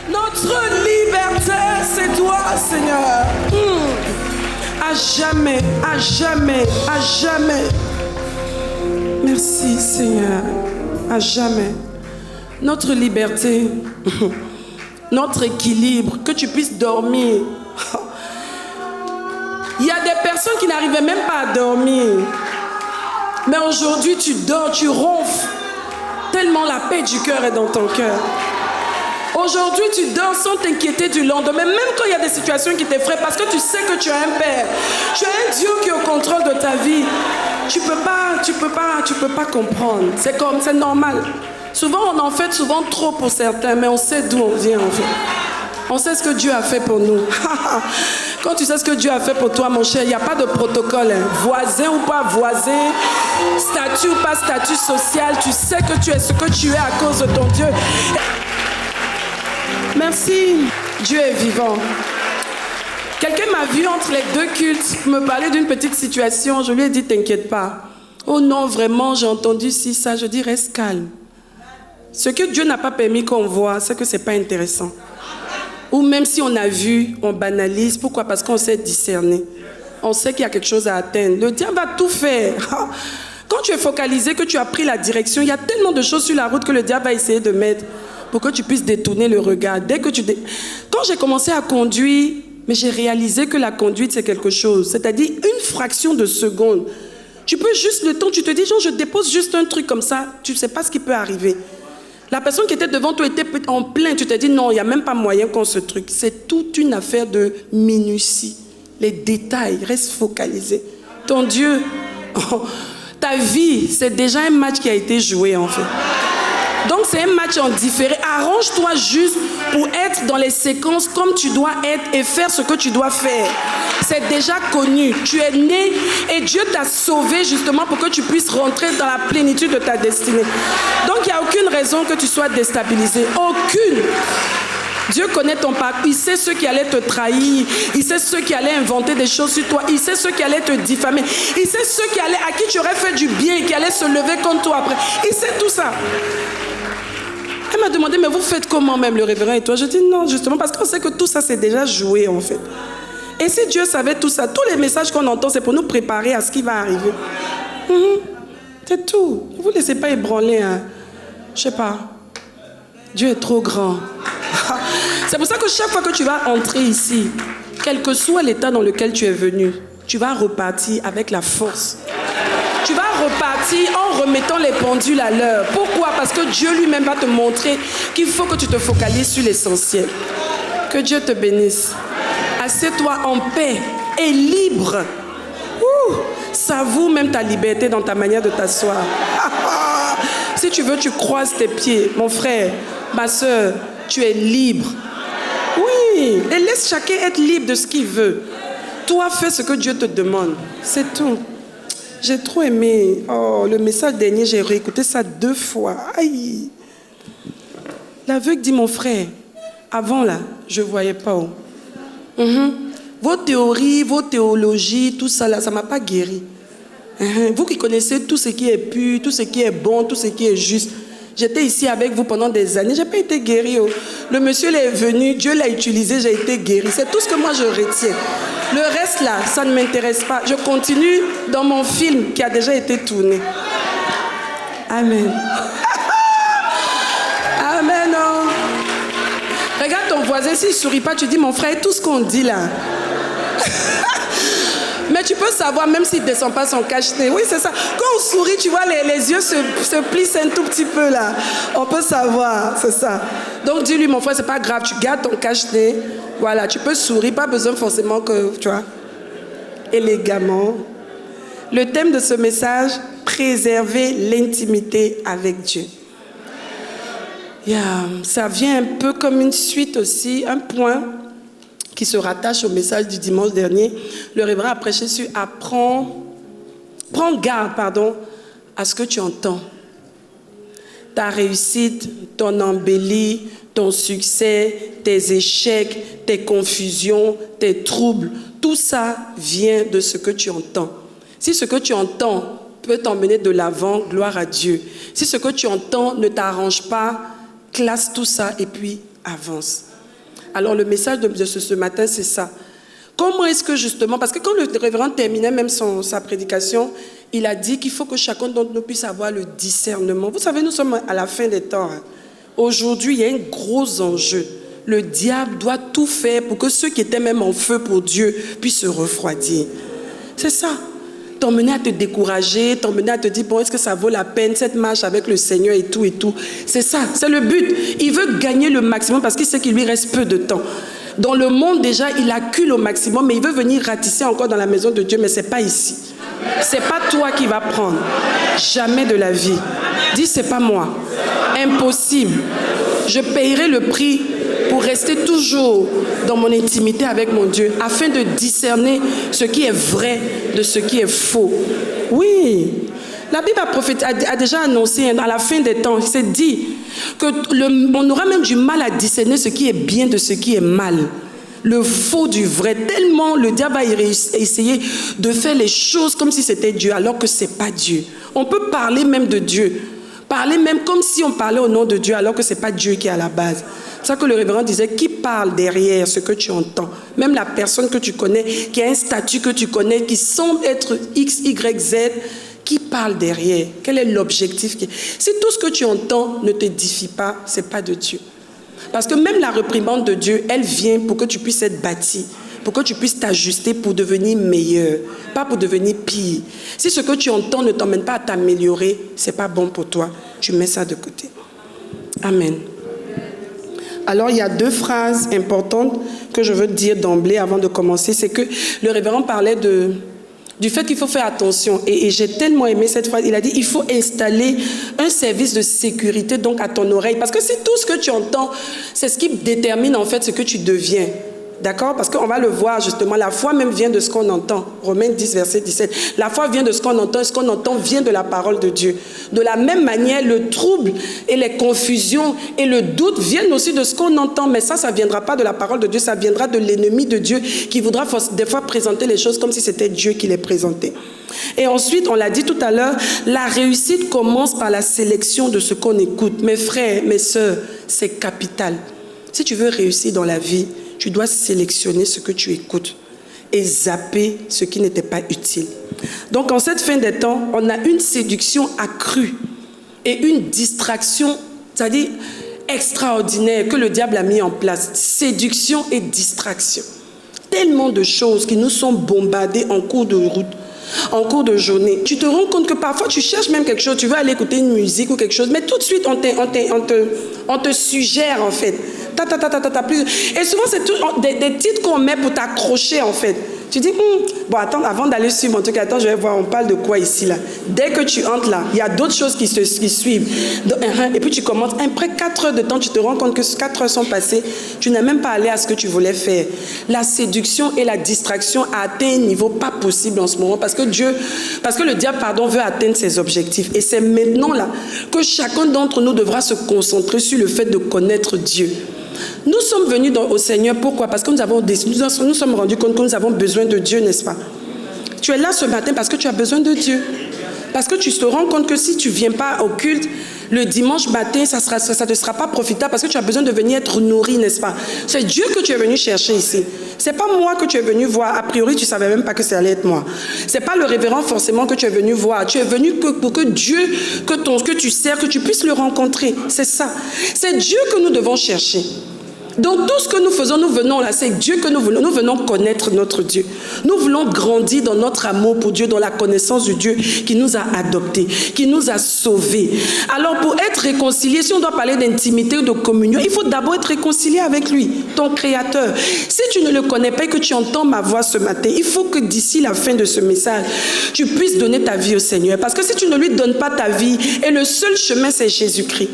Notre liberté, c'est toi, Seigneur. À jamais, à jamais, à jamais. Merci, Seigneur. À jamais. Notre liberté, notre équilibre, que tu puisses dormir. Il y a des personnes qui n'arrivaient même pas à dormir. Mais aujourd'hui, tu dors, tu ronfles. Tellement la paix du cœur est dans ton cœur. Aujourd'hui, tu dors sans t'inquiéter du lendemain, même quand il y a des situations qui t'effraient, parce que tu sais que tu as un Père. Tu as un Dieu qui est au contrôle de ta vie. Tu peux pas comprendre. C'est normal. Souvent, on en fait souvent trop pour certains, mais on sait d'où on vient en fait. On sait ce que Dieu a fait pour nous. Quand tu sais ce que Dieu a fait pour toi, mon cher, il n'y a pas de protocole. Hein. Voisin ou pas voisin, statut ou pas statut social, tu sais que tu es ce que tu es à cause de ton Dieu. Merci. Dieu est vivant. Quelqu'un m'a vu entre les deux cultes me parler d'une petite situation. Je lui ai dit, t'inquiète pas. Oh non, vraiment, j'ai entendu si ça. Je dis, reste calme. Ce que Dieu n'a pas permis qu'on voit, c'est que ce n'est pas intéressant. Ou même si on a vu, on banalise. Pourquoi? Parce qu'on sait discerner. On sait qu'il y a quelque chose à atteindre. Le diable va tout faire. Quand tu es focalisé, que tu as pris la direction, il y a tellement de choses sur la route que le diable va essayer de mettre pour que tu puisses détourner le regard. Quand j'ai commencé à conduire, mais j'ai réalisé que la conduite, c'est quelque chose. C'est-à-dire une fraction de seconde. Tu peux juste le temps, tu te dis, genre, je dépose juste un truc comme ça, tu ne sais pas ce qui peut arriver. La personne qui était devant toi était en plein, tu te dis, non, il n'y a même pas moyen qu'on se truc. C'est toute une affaire de minutie. Les détails, reste focalisé. Ton Dieu, ta vie, c'est déjà un match qui a été joué en fait. Donc c'est un match en différé. Arrange-toi juste pour être dans les séquences comme tu dois être et faire ce que tu dois faire. C'est déjà connu. Tu es né et Dieu t'a sauvé justement pour que tu puisses rentrer dans la plénitude de ta destinée. Donc il n'y a aucune raison que tu sois déstabilisé. Aucune. Dieu connaît ton parcours. Il sait ceux qui allaient te trahir. Il sait ceux qui allaient inventer des choses sur toi. Il sait ceux qui allaient te diffamer. Il sait ceux à qui tu aurais fait du bien et qui allaient se lever contre toi après. Il sait tout ça. Elle m'a demandé, mais vous faites comment même le révérend et toi? Je dis non, justement, parce qu'on sait que tout ça, c'est déjà joué en fait. Et si Dieu savait tout ça, tous les messages qu'on entend, c'est pour nous préparer à ce qui va arriver. C'est tout. Ne vous laissez pas ébranler. Hein. Je sais pas. Dieu est trop grand. C'est pour ça que chaque fois que tu vas entrer ici, quel que soit l'état dans lequel tu es venu, tu vas repartir avec la force. Tu vas repartir en remettant les pendules à l'heure. Pourquoi? Parce que Dieu lui-même va te montrer qu'il faut que tu te focalises sur l'essentiel. Que Dieu te bénisse. Assieds-toi en paix et libre. Savoure même ta liberté dans ta manière de t'asseoir. Si tu veux, tu croises tes pieds. Mon frère, ma soeur, tu es libre. Oui, et laisse chacun être libre de ce qu'il veut. Toi, fais ce que Dieu te demande. C'est tout. J'ai trop aimé. Oh, le message dernier, j'ai réécouté ça 2 fois. Aïe. L'aveugle dit, mon frère, avant là, je ne voyais pas. Vos théories, vos théologies, tout ça là, ça ne m'a pas guéri. Vous qui connaissez tout ce qui est pur, tout ce qui est bon, tout ce qui est juste. J'étais ici avec vous pendant des années, je n'ai pas été guéri. Le monsieur est venu, Dieu l'a utilisé, j'ai été guéri. C'est tout ce que moi je retiens. Le reste là, ça ne m'intéresse pas. Je continue dans mon film qui a déjà été tourné. Amen. Amen. Oh. Regarde ton voisin, s'il ne sourit pas, tu dis, mon frère, tout ce qu'on dit là. Mais tu peux savoir, même s'il ne descend pas son cache-nez. Oui, c'est ça. Quand on sourit, tu vois, les yeux se plissent un tout petit peu là. On peut savoir, c'est ça. Donc dis-lui, mon frère, c'est pas grave, tu gardes ton cache-nez. Voilà, tu peux sourire, pas besoin forcément que, tu vois, élégamment. Le thème de ce message, préserver l'intimité avec Dieu. Ça vient un peu comme une suite aussi, un point qui se rattache au message du dimanche dernier. Le révérend a prêché sur prends garde, à ce que tu entends. Ta réussite, ton embellie, ton succès, tes échecs, tes confusions, tes troubles, tout ça vient de ce que tu entends. Si ce que tu entends peut t'emmener de l'avant, gloire à Dieu. Si ce que tu entends ne t'arrange pas, classe tout ça et puis avance. Alors le message de ce matin, c'est ça. Comment est-ce que justement, parce que quand le révérend terminait même sa prédication, il a dit qu'il faut que chacun d'entre nous puisse avoir le discernement. Vous savez, nous sommes à la fin des temps. Aujourd'hui, il y a un gros enjeu. Le diable doit tout faire pour que ceux qui étaient même en feu pour Dieu puissent se refroidir. C'est ça. T'emmener à te décourager, t'emmener à te dire, bon, est-ce que ça vaut la peine, cette marche avec le Seigneur et tout et tout. C'est ça, c'est le but. Il veut gagner le maximum parce qu'il sait qu'il lui reste peu de temps. Dans le monde, déjà, il accule au maximum, mais il veut venir ratisser encore dans la maison de Dieu, mais ce n'est pas ici. Ce n'est pas toi qui vas prendre. Jamais de la vie. Dis, ce n'est pas moi. Impossible. Je payerai le prix pour rester toujours dans mon intimité avec mon Dieu, afin de discerner ce qui est vrai de ce qui est faux. Oui, la Bible a déjà annoncé, à la fin des temps, il s'est dit qu'on aura même du mal à discerner ce qui est bien de ce qui est mal. Le faux du vrai, tellement le diable va essayer de faire les choses comme si c'était Dieu, alors que ce n'est pas Dieu. On peut parler même de Dieu, parler même comme si on parlait au nom de Dieu, alors que ce n'est pas Dieu qui est à la base. C'est ça que le révérend disait, qui parle derrière ce que tu entends? Même la personne que tu connais, qui a un statut que tu connais, qui semble être X, Y, Z, qui parle derrière? Quel est l'objectif? Si tout ce que tu entends ne t'édifie pas, ce n'est pas de Dieu. Parce que même la réprimande de Dieu, elle vient pour que tu puisses être bâti, pour que tu puisses t'ajuster pour devenir meilleur, pas pour devenir pire. Si ce que tu entends ne t'emmène pas à t'améliorer, ce n'est pas bon pour toi. Tu mets ça de côté. Amen. Alors, il y a 2 phrases importantes que je veux dire d'emblée avant de commencer. C'est que le révérend parlait du fait qu'il faut faire attention. Et j'ai tellement aimé cette phrase. Il a dit, il faut installer un service de sécurité donc à ton oreille. Parce que c'est tout ce que tu entends, c'est ce qui détermine en fait ce que tu deviens. D'accord? Parce qu'on va le voir justement, la foi même vient de ce qu'on entend. Romains 10, verset 17. La foi vient de ce qu'on entend, et ce qu'on entend vient de la parole de Dieu. De la même manière, le trouble et les confusions et le doute viennent aussi de ce qu'on entend. Mais ça ne viendra pas de la parole de Dieu, ça viendra de l'ennemi de Dieu qui voudra des fois présenter les choses comme si c'était Dieu qui les présentait. Et ensuite, on l'a dit tout à l'heure, la réussite commence par la sélection de ce qu'on écoute. Mes frères, mes sœurs, c'est capital. Si tu veux réussir dans la vie, tu dois sélectionner ce que tu écoutes et zapper ce qui n'était pas utile. Donc, en cette fin des temps, on a une séduction accrue et une distraction, c'est-à-dire extraordinaire, que le diable a mis en place. Séduction et distraction. Tellement de choses qui nous sont bombardées en cours de route, en cours de journée. Tu te rends compte que parfois, tu cherches même quelque chose, tu veux aller écouter une musique ou quelque chose, mais tout de suite, on te suggère, en fait. Et souvent, c'est des titres qu'on met pour t'accrocher, en fait. Tu dis, bon, attends, avant d'aller suivre mon truc, attends, je vais voir, on parle de quoi ici, là. Dès que tu entres là, il y a d'autres choses qui suivent. Et puis tu commences. Après 4 heures de temps, tu te rends compte que 4 heures sont passées, tu n'es même pas allé à ce que tu voulais faire. La séduction et la distraction a atteint un niveau pas possible en ce moment parce que le diable, veut atteindre ses objectifs. Et c'est maintenant là que chacun d'entre nous devra se concentrer sur le fait de connaître Dieu. Nous sommes venus au Seigneur, pourquoi? Parce que nous sommes rendus compte que nous avons besoin de Dieu, n'est-ce pas? Tu es là ce matin parce que tu as besoin de Dieu. Parce que tu te rends compte que si tu ne viens pas au culte, le dimanche matin, ça ne te sera pas profitable parce que tu as besoin de venir être nourri, n'est-ce pas? C'est Dieu que tu es venu chercher ici. Ce n'est pas moi que tu es venu voir. A priori, tu ne savais même pas que ça allait être moi. Ce n'est pas le révérend forcément que tu es venu voir. Tu es venu pour que Dieu, que tu sers, que tu puisses le rencontrer. C'est ça. C'est Dieu que nous devons chercher. Donc tout ce que nous faisons, nous venons là, c'est Dieu que nous voulons. Nous venons connaître notre Dieu. Nous voulons grandir dans notre amour pour Dieu, dans la connaissance du Dieu qui nous a adoptés, qui nous a sauvés. Alors pour être réconcilié, si on doit parler d'intimité ou de communion, il faut d'abord être réconcilié avec lui, ton Créateur. Si tu ne le connais pas et que tu entends ma voix ce matin, il faut que d'ici la fin de ce message, tu puisses donner ta vie au Seigneur. Parce que si tu ne lui donnes pas ta vie, et le seul chemin c'est Jésus-Christ.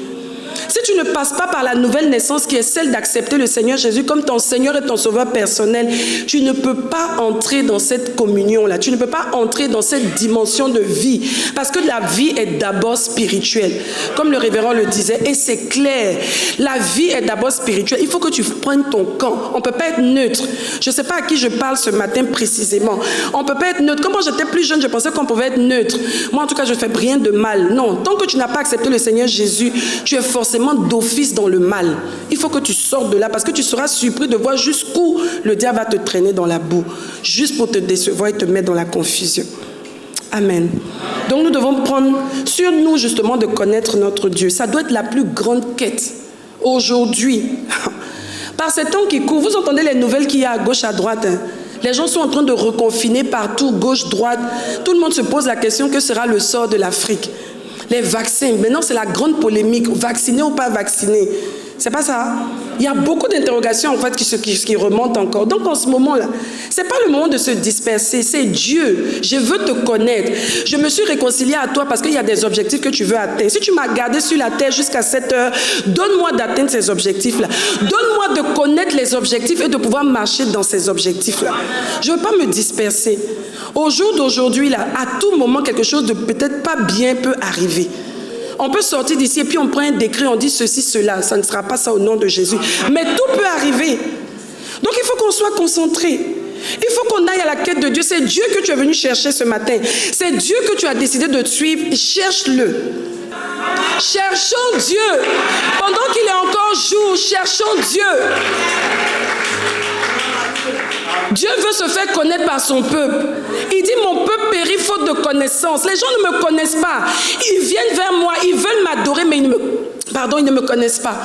Si tu ne passes pas par la nouvelle naissance qui est celle d'accepter le Seigneur Jésus comme ton Seigneur et ton Sauveur personnel, tu ne peux pas entrer dans cette communion-là. Tu ne peux pas entrer dans cette dimension de vie. Parce que la vie est d'abord spirituelle. Comme le révérend le disait, et c'est clair. La vie est d'abord spirituelle. Il faut que tu prennes ton camp. On ne peut pas être neutre. Je ne sais pas à qui je parle ce matin précisément. On ne peut pas être neutre. Comme moi j'étais plus jeune, je pensais qu'on pouvait être neutre. Moi en tout cas, je ne fais rien de mal. Non, tant que tu n'as pas accepté le Seigneur Jésus, tu es forcément forcément d'office dans le mal. Il faut que tu sortes de là parce que tu seras surpris de voir jusqu'où le diable va te traîner dans la boue, juste pour te décevoir et te mettre dans la confusion. Amen. Donc nous devons prendre sur nous justement de connaître notre Dieu. Ça doit être la plus grande quête aujourd'hui. Par ces temps qui courent, vous entendez les nouvelles qu'il y a à gauche, à droite. Les gens sont en train de reconfiner partout, gauche, droite. Tout le monde se pose la question, que sera le sort de l'Afrique? Les vaccins, maintenant c'est la grande polémique, vacciné ou pas vacciné. C'est pas ça. Il y a beaucoup d'interrogations en fait qui remontent encore. Donc en ce moment-là, c'est pas le moment de se disperser, c'est Dieu. Je veux te connaître. Je me suis réconciliée à toi parce qu'il y a des objectifs que tu veux atteindre. Si tu m'as gardé sur la terre jusqu'à 7 heures, donne-moi d'atteindre ces objectifs-là. Donne-moi de connaître les objectifs et de pouvoir marcher dans ces objectifs-là. Je ne veux pas me disperser. Au jour d'aujourd'hui, là, à tout moment, quelque chose de peut-être pas bien peut arriver. On peut sortir d'ici et puis on prend un décret, on dit ceci, cela. Ça ne sera pas ça au nom de Jésus. Mais tout peut arriver. Donc il faut qu'on soit concentré. Il faut qu'on aille à la quête de Dieu. C'est Dieu que tu es venu chercher ce matin. C'est Dieu que tu as décidé de suivre. Cherche-le. Cherchons Dieu. Pendant qu'il est encore jour, cherchons Dieu. Dieu veut se faire connaître par son peuple. Il dit, mon peuple périt faute de connaissance. Les gens ne me connaissent pas. Ils viennent vers moi, ils veulent m'adorer, mais ils ne me connaissent pas.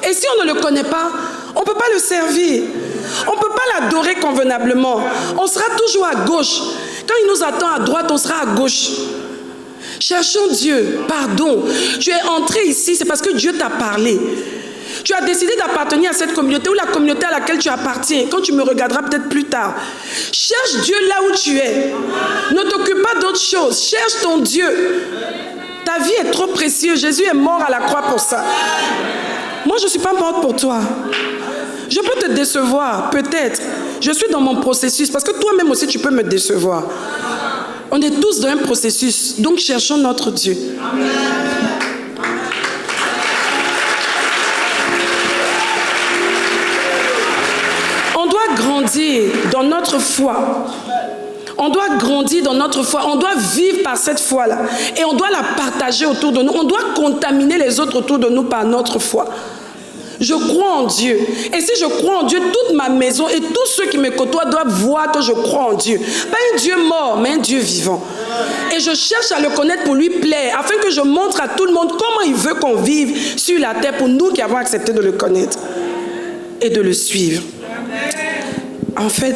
Et si on ne le connaît pas, on ne peut pas le servir. On ne peut pas l'adorer convenablement. On sera toujours à gauche. Quand il nous attend à droite, on sera à gauche. Cherchons Dieu. Pardon. Tu es entré ici, c'est parce que Dieu t'a parlé. Tu as décidé d'appartenir à cette communauté ou la communauté à laquelle tu appartiens. Quand tu me regarderas peut-être plus tard. Cherche Dieu là où tu es. Ne t'occupe pas d'autre chose. Cherche ton Dieu. Ta vie est trop précieuse. Jésus est mort à la croix pour ça. Moi, je ne suis pas morte pour toi. Je peux te décevoir, peut-être. Je suis dans mon processus parce que toi-même aussi, tu peux me décevoir. On est tous dans un processus. Donc, cherchons notre Dieu. Amen. Grandir dans notre foi. On doit grandir dans notre foi. On doit vivre par cette foi-là. Et on doit la partager autour de nous. On doit contaminer les autres autour de nous par notre foi. Je crois en Dieu. Et si je crois en Dieu, toute ma maison et tous ceux qui me côtoient doivent voir que je crois en Dieu. Pas un Dieu mort, mais un Dieu vivant. Et je cherche à le connaître pour lui plaire, afin que je montre à tout le monde comment il veut qu'on vive sur la terre pour nous qui avons accepté de le connaître et de le suivre. En fait,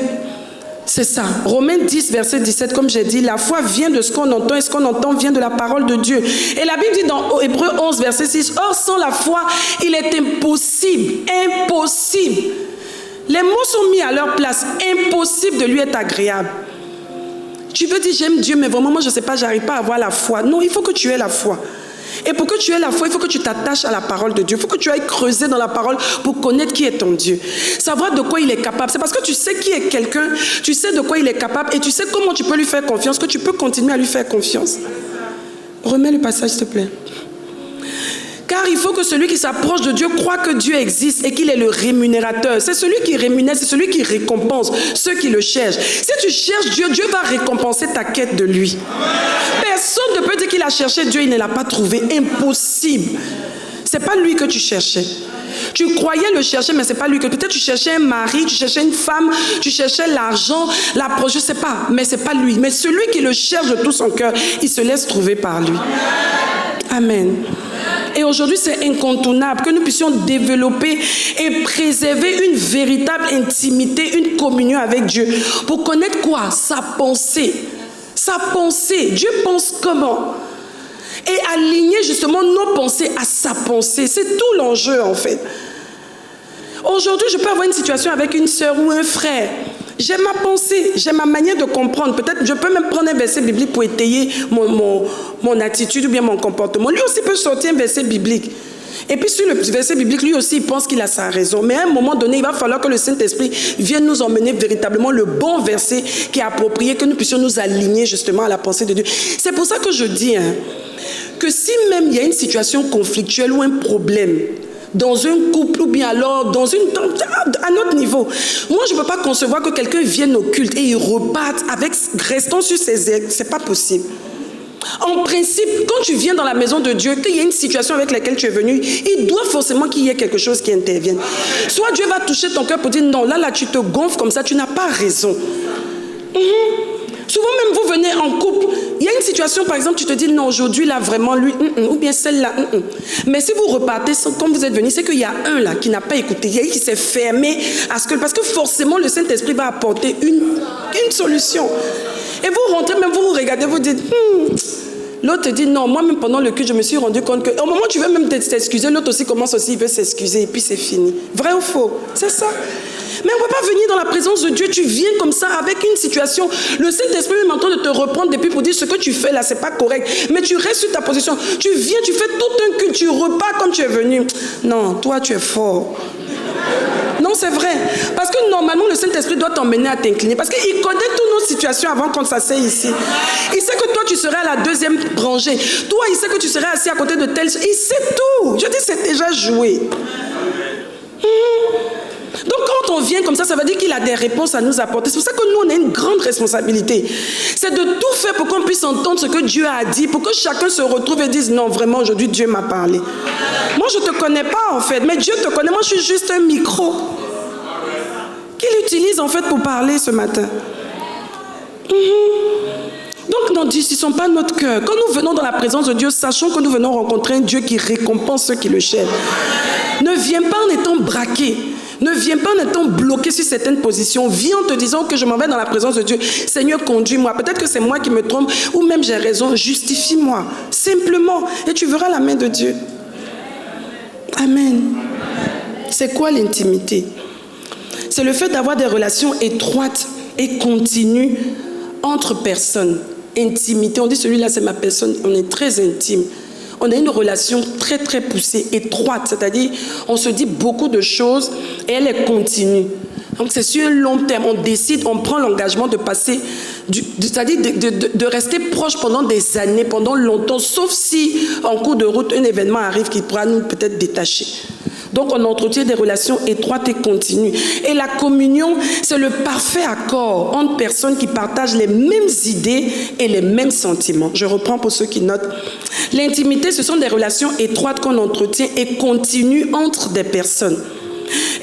c'est ça. Romains 10, verset 17, comme j'ai dit, la foi vient de ce qu'on entend et ce qu'on entend vient de la parole de Dieu. Et la Bible dit dans Hébreux 11, verset 6, or sans la foi, il est impossible, les mots sont mis à leur place, impossible de lui être agréable. Tu veux dire j'aime Dieu, mais vraiment moi je ne sais pas, j'arrive pas à avoir la foi. Non, il faut que tu aies la foi. Et pour que tu aies la foi, il faut que tu t'attaches à la parole de Dieu. Il faut que tu ailles creuser dans la parole pour connaître qui est ton Dieu. Savoir de quoi il est capable. C'est parce que tu sais qui est quelqu'un, tu sais de quoi il est capable et tu sais comment tu peux lui faire confiance, que tu peux continuer à lui faire confiance. Remets le passage, s'il te plaît. Car il faut que celui qui s'approche de Dieu croit que Dieu existe et qu'il est le rémunérateur. C'est celui qui rémunère, c'est celui qui récompense ceux qui le cherchent. Si tu cherches Dieu, Dieu va récompenser ta quête de lui. Personne ne peut dire qu'il a cherché Dieu, il ne l'a pas trouvé. Impossible. Ce n'est pas lui que tu cherchais. Tu croyais le chercher, mais ce n'est pas lui que... Peut-être tu cherchais un mari, tu cherchais une femme, tu cherchais l'argent, l'approche, je ne sais pas. Mais ce n'est pas lui. Mais celui qui le cherche de tout son cœur, il se laisse trouver par lui. Amen. Et aujourd'hui, c'est incontournable que nous puissions développer et préserver une véritable intimité, une communion avec Dieu. Pour connaître quoi? Sa pensée. Sa pensée. Dieu pense comment? Et aligner justement nos pensées à sa pensée. C'est tout l'enjeu en fait. Aujourd'hui, je peux avoir une situation avec une sœur ou un frère. J'ai ma pensée, j'ai ma manière de comprendre. Peut-être je peux même prendre un verset biblique pour étayer mon attitude ou bien mon comportement. Lui aussi peut sortir un verset biblique. Et puis sur le verset biblique, lui aussi il pense qu'il a sa raison. Mais à un moment donné, il va falloir que le Saint-Esprit vienne nous emmener véritablement le bon verset qui est approprié, que nous puissions nous aligner justement à la pensée de Dieu. C'est pour ça que je dis que si même il y a une situation conflictuelle ou un problème, dans un couple ou bien alors à notre niveau. Moi, je ne peux pas concevoir que quelqu'un vienne au culte et il reparte restant sur ses ailes. Ce n'est pas possible. En principe, quand tu viens dans la maison de Dieu, qu'il y a une situation avec laquelle tu es venu, il doit forcément qu'il y ait quelque chose qui intervienne. Soit Dieu va toucher ton cœur pour dire non, là tu te gonfles comme ça, tu n'as pas raison. Souvent même vous venez en couple, il y a une situation par exemple, tu te dis non, aujourd'hui là vraiment lui, ou bien celle-là. Mais si vous repartez comme vous êtes venu, c'est qu'il y a un là qui n'a pas écouté, il y a un qui s'est fermé à ce que, parce que forcément le Saint-Esprit va apporter une solution. Et vous rentrez, même vous regardez, vous dites, l'autre te dit non, moi-même pendant le culte, je me suis rendu compte qu'au moment où tu veux même t'excuser, l'autre aussi commence aussi, il veut s'excuser et puis c'est fini. Vrai ou faux? C'est ça. Mais on ne peut pas venir dans la présence de Dieu, tu viens comme ça avec une situation. Le Saint-Esprit est en train de te reprendre depuis pour dire ce que tu fais là, c'est pas correct. Mais tu restes sur ta position. Tu viens, tu fais tout un culte, tu repars comme tu es venu. Non, toi tu es fort. Non, c'est vrai. Parce que normalement, le Saint-Esprit doit t'emmener à t'incliner. Parce qu'il connaît toutes nos situations avant qu'on s'asseye ici. Il sait que toi, tu serais à la deuxième rangée. Toi, il sait que tu serais assis à côté de tel. Il sait tout. Je dis, c'est déjà joué. Donc, quand on vient comme ça veut dire qu'il a des réponses à nous apporter. C'est pour ça que nous, on a une grande responsabilité. C'est de tout faire pour qu'on puisse entendre ce que Dieu a dit, pour que chacun se retrouve et dise, non, vraiment, aujourd'hui, Dieu m'a parlé. Moi, je ne te connais pas, en fait, mais Dieu te connaît. Moi, je suis juste un micro qu'il utilise, en fait, pour parler ce matin. Donc, n'en disons pas notre cœur. Quand nous venons dans la présence de Dieu, sachons que nous venons rencontrer un Dieu qui récompense ceux qui le cherchent. Ne viens pas en étant braqué. Ne viens pas en étant bloqué sur certaines positions. Viens en te disant que je m'en vais dans la présence de Dieu. Seigneur, conduis-moi. Peut-être que c'est moi qui me trompe ou même j'ai raison. Justifie-moi. Simplement. Et tu verras la main de Dieu. Amen. C'est quoi l'intimité? C'est le fait d'avoir des relations étroites et continues entre personnes. Intimité. On dit celui-là c'est ma personne. On est très intime. On a une relation très très poussée, étroite, c'est-à-dire on se dit beaucoup de choses et elle est continue. Donc c'est sur un long terme, on décide, on prend l'engagement de passer, c'est-à-dire de rester proche pendant des années, pendant longtemps, sauf si en cours de route un événement arrive qui pourra nous peut-être détacher. Donc on entretient des relations étroites et continues. Et la communion, c'est le parfait accord entre personnes qui partagent les mêmes idées et les mêmes sentiments. Je reprends pour ceux qui notent. L'intimité, ce sont des relations étroites qu'on entretient et continues entre des personnes.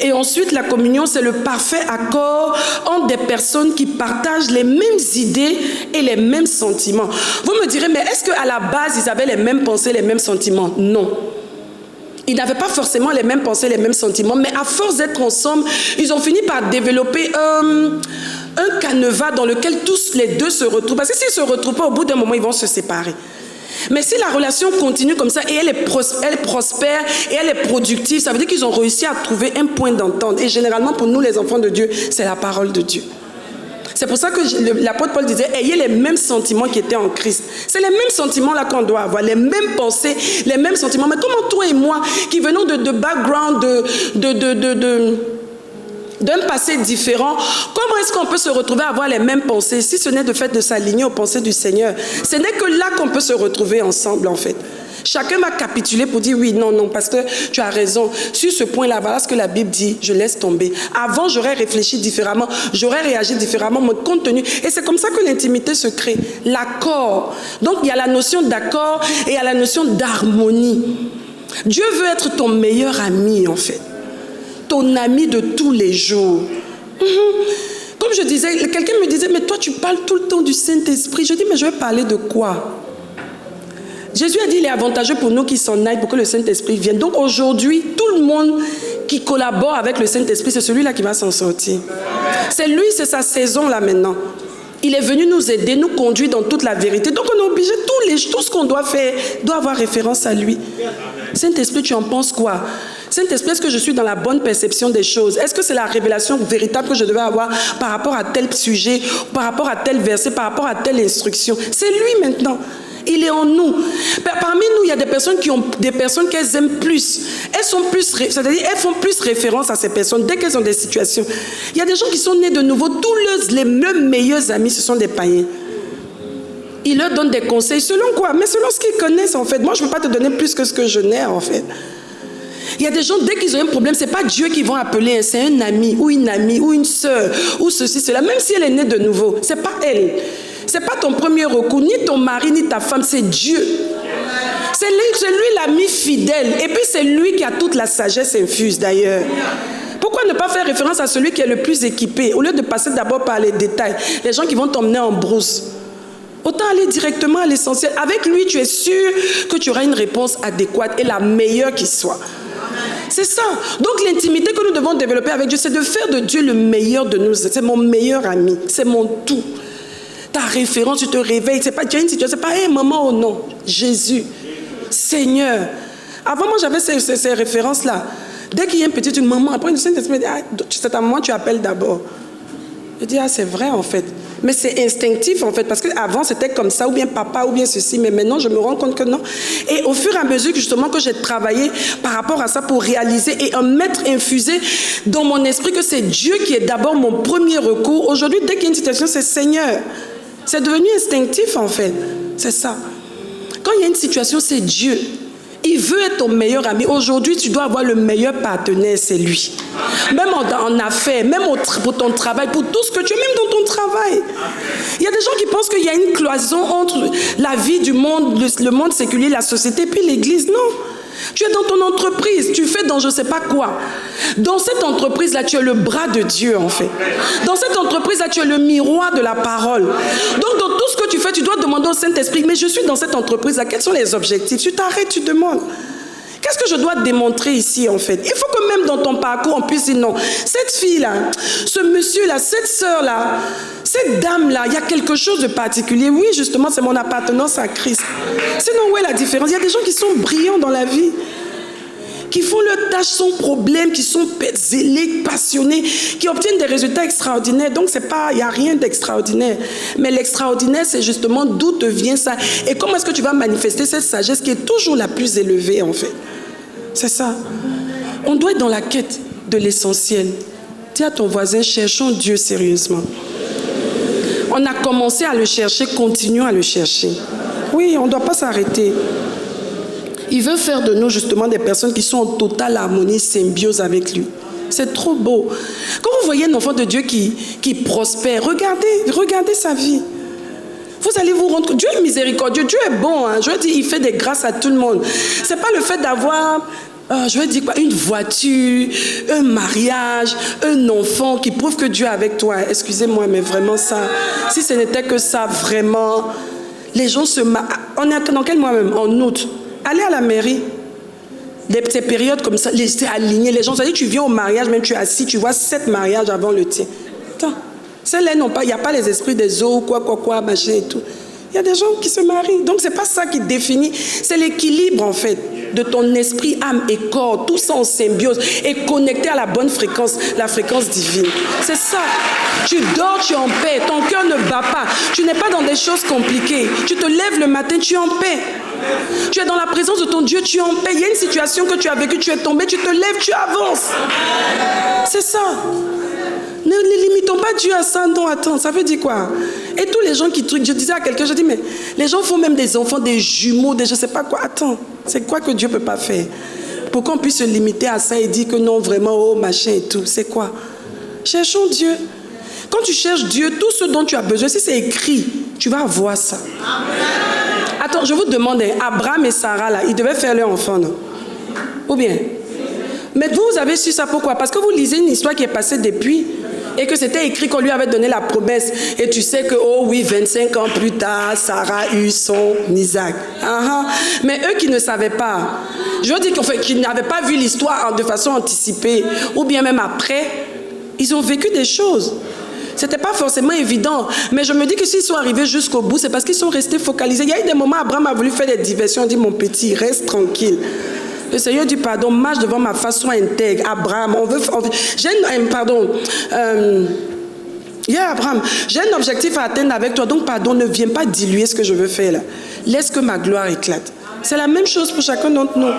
Et ensuite, la communion, c'est le parfait accord entre des personnes qui partagent les mêmes idées et les mêmes sentiments. Vous me direz, mais est-ce qu'à la base, ils avaient les mêmes pensées, les mêmes sentiments? Non. Ils n'avaient pas forcément les mêmes pensées, les mêmes sentiments, mais à force d'être ensemble, ils ont fini par développer un canevas dans lequel tous les deux se retrouvent. Parce que s'ils ne se retrouvent pas, au bout d'un moment, ils vont se séparer. Mais si la relation continue comme ça et elle prospère et elle est productive, ça veut dire qu'ils ont réussi à trouver un point d'entente. Et généralement, pour nous, les enfants de Dieu, c'est la parole de Dieu. C'est pour ça que l'apôtre Paul disait, ayez les mêmes sentiments qui étaient en Christ. C'est les mêmes sentiments là qu'on doit avoir, les mêmes pensées, les mêmes sentiments. Mais comment toi et moi, qui venons de background, d'un passé différent, comment est-ce qu'on peut se retrouver à avoir les mêmes pensées, si ce n'est de fait de s'aligner aux pensées du Seigneur? Ce n'est que là qu'on peut se retrouver ensemble en fait. Chacun va capituler pour dire oui, non, pasteur, tu as raison. Sur ce point-là, voilà ce que la Bible dit, je laisse tomber. Avant, j'aurais réfléchi différemment, j'aurais réagi différemment, mon contenu. Et c'est comme ça que l'intimité se crée. L'accord. Donc, il y a la notion d'accord et il y a la notion d'harmonie. Dieu veut être ton meilleur ami, en fait. Ton ami de tous les jours. Comme je disais, quelqu'un me disait, mais toi, tu parles tout le temps du Saint-Esprit. Je dis, mais je vais parler de quoi? Jésus a dit il est avantageux pour nous qui s'en aillent pour que le Saint-Esprit vienne. Donc aujourd'hui, tout le monde qui collabore avec le Saint-Esprit, c'est celui-là qui va s'en sortir. C'est lui, c'est sa saison là maintenant. Il est venu nous aider, nous conduire dans toute la vérité. Donc on est obligé, tout ce qu'on doit faire doit avoir référence à lui. Saint-Esprit, tu en penses quoi? Saint-Esprit, est-ce que je suis dans la bonne perception des choses? Est-ce que c'est la révélation véritable que je devais avoir par rapport à tel sujet, par rapport à tel verset, par rapport à telle instruction? C'est lui maintenant. Il est en nous. Parmi nous, il y a des personnes qui ont des personnes qu'elles aiment plus. Elles sont plus, c'est-à-dire elles font plus référence à ces personnes dès qu'elles ont des situations. Il y a des gens qui sont nés de nouveau. Tous les meilleurs amis, ce sont des païens. Ils leur donnent des conseils. Selon quoi? Mais selon ce qu'ils connaissent en fait. Moi, je ne peux pas te donner plus que ce que je n'ai en fait. Il y a des gens, dès qu'ils ont un problème, ce n'est pas Dieu qu'ils vont appeler, c'est un ami ou une sœur ou ceci, cela. Même si elle est née de nouveau, ce n'est pas elle. Ce n'est pas ton premier recours, ni ton mari, ni ta femme, c'est Dieu. C'est lui l'ami fidèle. Et puis c'est lui qui a toute la sagesse infuse d'ailleurs. Pourquoi ne pas faire référence à celui qui est le plus équipé, au lieu de passer d'abord par les détails, les gens qui vont t'emmener en brousse? Autant aller directement à l'essentiel. Avec lui, tu es sûr que tu auras une réponse adéquate et la meilleure qui soit. C'est ça. Donc l'intimité que nous devons développer avec Dieu, c'est de faire de Dieu le meilleur de nous. C'est mon meilleur ami, c'est mon tout. Ta référence, tu te réveilles, c'est pas, tu as une situation, c'est pas hey, maman ou non. Jésus, Seigneur. Avant, moi, j'avais ces références-là. Dès qu'il y a une petite maman, après une Saint-Esprit, c'est à moi tu appelles d'abord. Je dis, c'est vrai en fait. Mais c'est instinctif en fait, parce qu'avant c'était comme ça, ou bien papa, ou bien ceci, mais maintenant je me rends compte que non. Et au fur et à mesure justement que j'ai travaillé par rapport à ça pour réaliser et mettre infusé dans mon esprit que c'est Dieu qui est d'abord mon premier recours. Aujourd'hui, dès qu'il y a une situation, c'est Seigneur. C'est devenu instinctif en fait. C'est ça. Quand il y a une situation, c'est Dieu. Il veut être ton meilleur ami. Aujourd'hui, tu dois avoir le meilleur partenaire, c'est lui. Même en affaires, même pour ton travail, pour tout ce que tu as, même dans ton travail. Il y a des gens qui pensent qu'il y a une cloison entre la vie du monde, le monde séculier, la société, puis l'église. Non. Tu es dans ton entreprise, tu fais dans je ne sais pas quoi. Dans cette entreprise-là, tu es le bras de Dieu, en fait. Dans cette entreprise-là, tu es le miroir de la parole. Donc, dans tout ce que tu fais, tu dois demander au Saint-Esprit, mais je suis dans cette entreprise-là, quels sont les objectifs? Tu t'arrêtes, tu demandes. Qu'est-ce que je dois démontrer ici, en fait? Il faut que même dans ton parcours, on puisse dire non. Cette fille-là, ce monsieur-là, cette sœur-là, cette dame-là, il y a quelque chose de particulier. Oui, justement, c'est mon appartenance à Christ. Sinon, où est la différence? Il y a des gens qui sont brillants dans la vie, qui font leur tâche sans problème, qui sont zélés, passionnés, qui obtiennent des résultats extraordinaires. Donc, il n'y a rien d'extraordinaire. Mais l'extraordinaire, c'est justement d'où te vient ça. Et comment est-ce que tu vas manifester cette sagesse qui est toujours la plus élevée, en fait. C'est ça. On doit être dans la quête de l'essentiel. Dis à ton voisin, cherchons Dieu sérieusement. On a commencé à le chercher, continuons à le chercher. Oui, on ne doit pas s'arrêter. Il veut faire de nous justement des personnes qui sont en totale harmonie, symbiose avec lui. C'est trop beau. Quand vous voyez un enfant de Dieu qui prospère, regardez sa vie. Vous allez vous rendre compte, Dieu est miséricordieux, Dieu est bon. Hein. Je veux dire, il fait des grâces à tout le monde. Ce n'est pas le fait d'avoir, une voiture, un mariage, un enfant qui prouve que Dieu est avec toi. Excusez-moi, mais vraiment ça, si ce n'était que ça, vraiment, les gens se marient. On est dans quel mois même? En août. Allez à la mairie. Ces périodes comme ça, c'est aligné. Les gens, ça dit, tu viens au mariage, même tu es assis, tu vois 7 mariages avant le tien. Attends. Celles-là n'ont pas, il n'y a pas les esprits des eaux, quoi, machin et tout. Il y a des gens qui se marient. Donc, ce n'est pas ça qui définit. C'est l'équilibre, en fait, de ton esprit, âme et corps. Tout ça en symbiose et connecté à la bonne fréquence, la fréquence divine. C'est ça. Tu dors, tu es en paix. Ton cœur ne bat pas. Tu n'es pas dans des choses compliquées. Tu te lèves le matin, tu es en paix. Tu es dans la présence de ton Dieu, tu es en paix. Il y a une situation que tu as vécue, tu es tombé, tu te lèves, tu avances. C'est ça. Ne limitons pas Dieu à ça. Non, attends, ça veut dire quoi? Et tous les gens qui truquent, je disais à quelqu'un, je dis, mais les gens font même des enfants, des jumeaux, des je ne sais pas quoi. Attends, c'est quoi que Dieu ne peut pas faire? Pour qu'on puisse se limiter à ça et dire que non, vraiment, oh, machin et tout. C'est quoi? Cherchons Dieu. Quand tu cherches Dieu, tout ce dont tu as besoin, si c'est écrit, tu vas avoir ça. Attends, je vous demande, Abraham et Sarah, là, ils devaient faire leur enfant, non? Ou bien? Mais vous avez su ça pourquoi? Parce que vous lisez une histoire qui est passée depuis et que c'était écrit qu'on lui avait donné la promesse. Et tu sais que, oh oui, 25 ans plus tard, Sarah eut son Isaac. Mais eux qui ne savaient pas, je veux dire qu'ils n'avaient pas vu l'histoire de façon anticipée, ou bien même après, ils ont vécu des choses. C'était pas forcément évident, mais je me dis que s'ils sont arrivés jusqu'au bout, c'est parce qu'ils sont restés focalisés. Il y a eu des moments, Abraham a voulu faire des diversions, il dit, mon petit, reste tranquille. Le Seigneur dit, pardon, marche devant ma face, sois intègre. Abraham, Abraham, j'ai un objectif à atteindre avec toi, donc pardon, ne viens pas diluer ce que je veux faire là. Laisse que ma gloire éclate. C'est la même chose pour chacun d'entre nous.